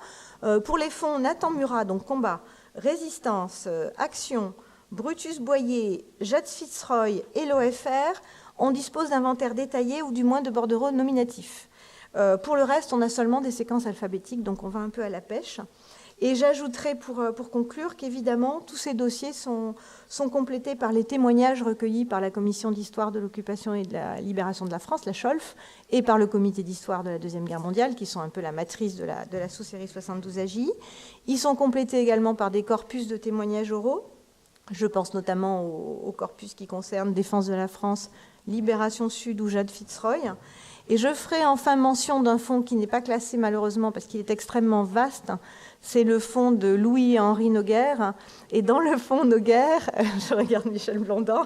pour les fonds Nathan Murat, donc Combat, Résistance, Action, Brutus Boyer, Jade Fitzroy et l'OFR, on dispose d'inventaires détaillés ou du moins de bordereaux nominatifs. Pour le reste, on a seulement des séquences alphabétiques, donc on va un peu à la pêche. Et j'ajouterai pour conclure qu'évidemment, tous ces dossiers sont complétés par les témoignages recueillis par la Commission d'histoire de l'occupation et de la libération de la France, la CHOLF, et par le Comité d'histoire de la Deuxième Guerre mondiale, qui sont un peu la matrice de la sous-série 72 AJ. Ils sont complétés également par des corpus de témoignages oraux. Je pense notamment au corpus qui concerne Défense de la France, Libération Sud ou Jade Fitzroy. Et je ferai enfin mention d'un fonds qui n'est pas classé malheureusement parce qu'il est extrêmement vaste. C'est le fonds de Louis-Henri Noguer. Et dans le fonds Noguer, je regarde Michel Blondin,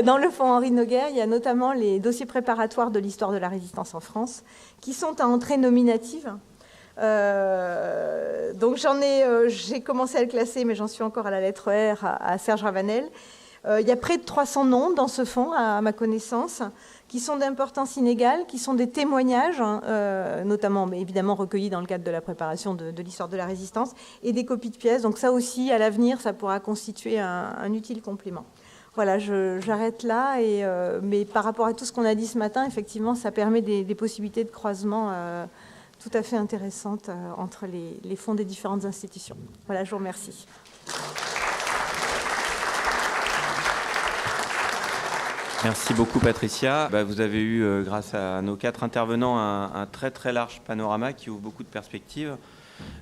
dans le fonds Henri Noguer, il y a notamment les dossiers préparatoires de l'histoire de la résistance en France qui sont à entrée nominative. Donc j'ai commencé à le classer, mais j'en suis encore à la lettre R à Serge Ravanel. Il y a près de 300 noms dans ce fonds, à ma connaissance, qui sont d'importance inégale, qui sont des témoignages, notamment mais évidemment recueillis dans le cadre de la préparation de l'histoire de la résistance, et des copies de pièces. Donc ça aussi, à l'avenir, ça pourra constituer un utile complément. Voilà, j'arrête là, mais par rapport à tout ce qu'on a dit ce matin, effectivement, ça permet des possibilités de croisement tout à fait intéressantes entre les fonds des différentes institutions. Voilà, je vous remercie. Merci beaucoup Patricia. Vous avez eu, grâce à nos 4 intervenants, un très très large panorama qui ouvre beaucoup de perspectives.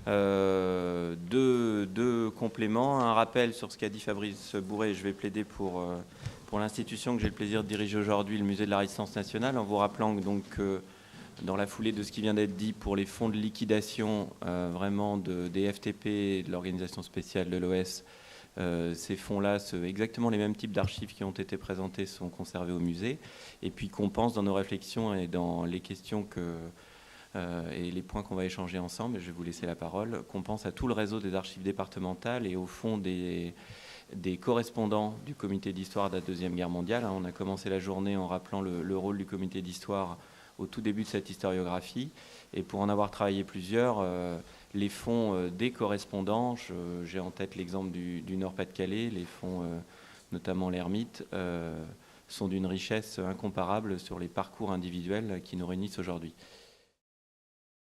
Deux compléments, un rappel sur ce qu'a dit Fabrice Bourret. Je vais plaider pour l'institution que j'ai le plaisir de diriger aujourd'hui, le Musée de la Résistance nationale, en vous rappelant que donc, dans la foulée de ce qui vient d'être dit pour les fonds de liquidation vraiment des FTP et de l'organisation spéciale de l'OS, ces fonds-là, exactement les mêmes types d'archives qui ont été présentées sont conservés au musée. Et puis qu'on pense dans nos réflexions et dans les questions et les points qu'on va échanger ensemble, je vais vous laisser la parole, qu'on pense à tout le réseau des archives départementales et au fond des correspondants du comité d'histoire de la Deuxième Guerre mondiale. On a commencé la journée en rappelant le rôle du comité d'histoire au tout début de cette historiographie. Et pour en avoir travaillé plusieurs, les fonds des correspondants, j'ai en tête l'exemple du Nord-Pas-de-Calais, les fonds, notamment l'Hermite, sont d'une richesse incomparable sur les parcours individuels qui nous réunissent aujourd'hui.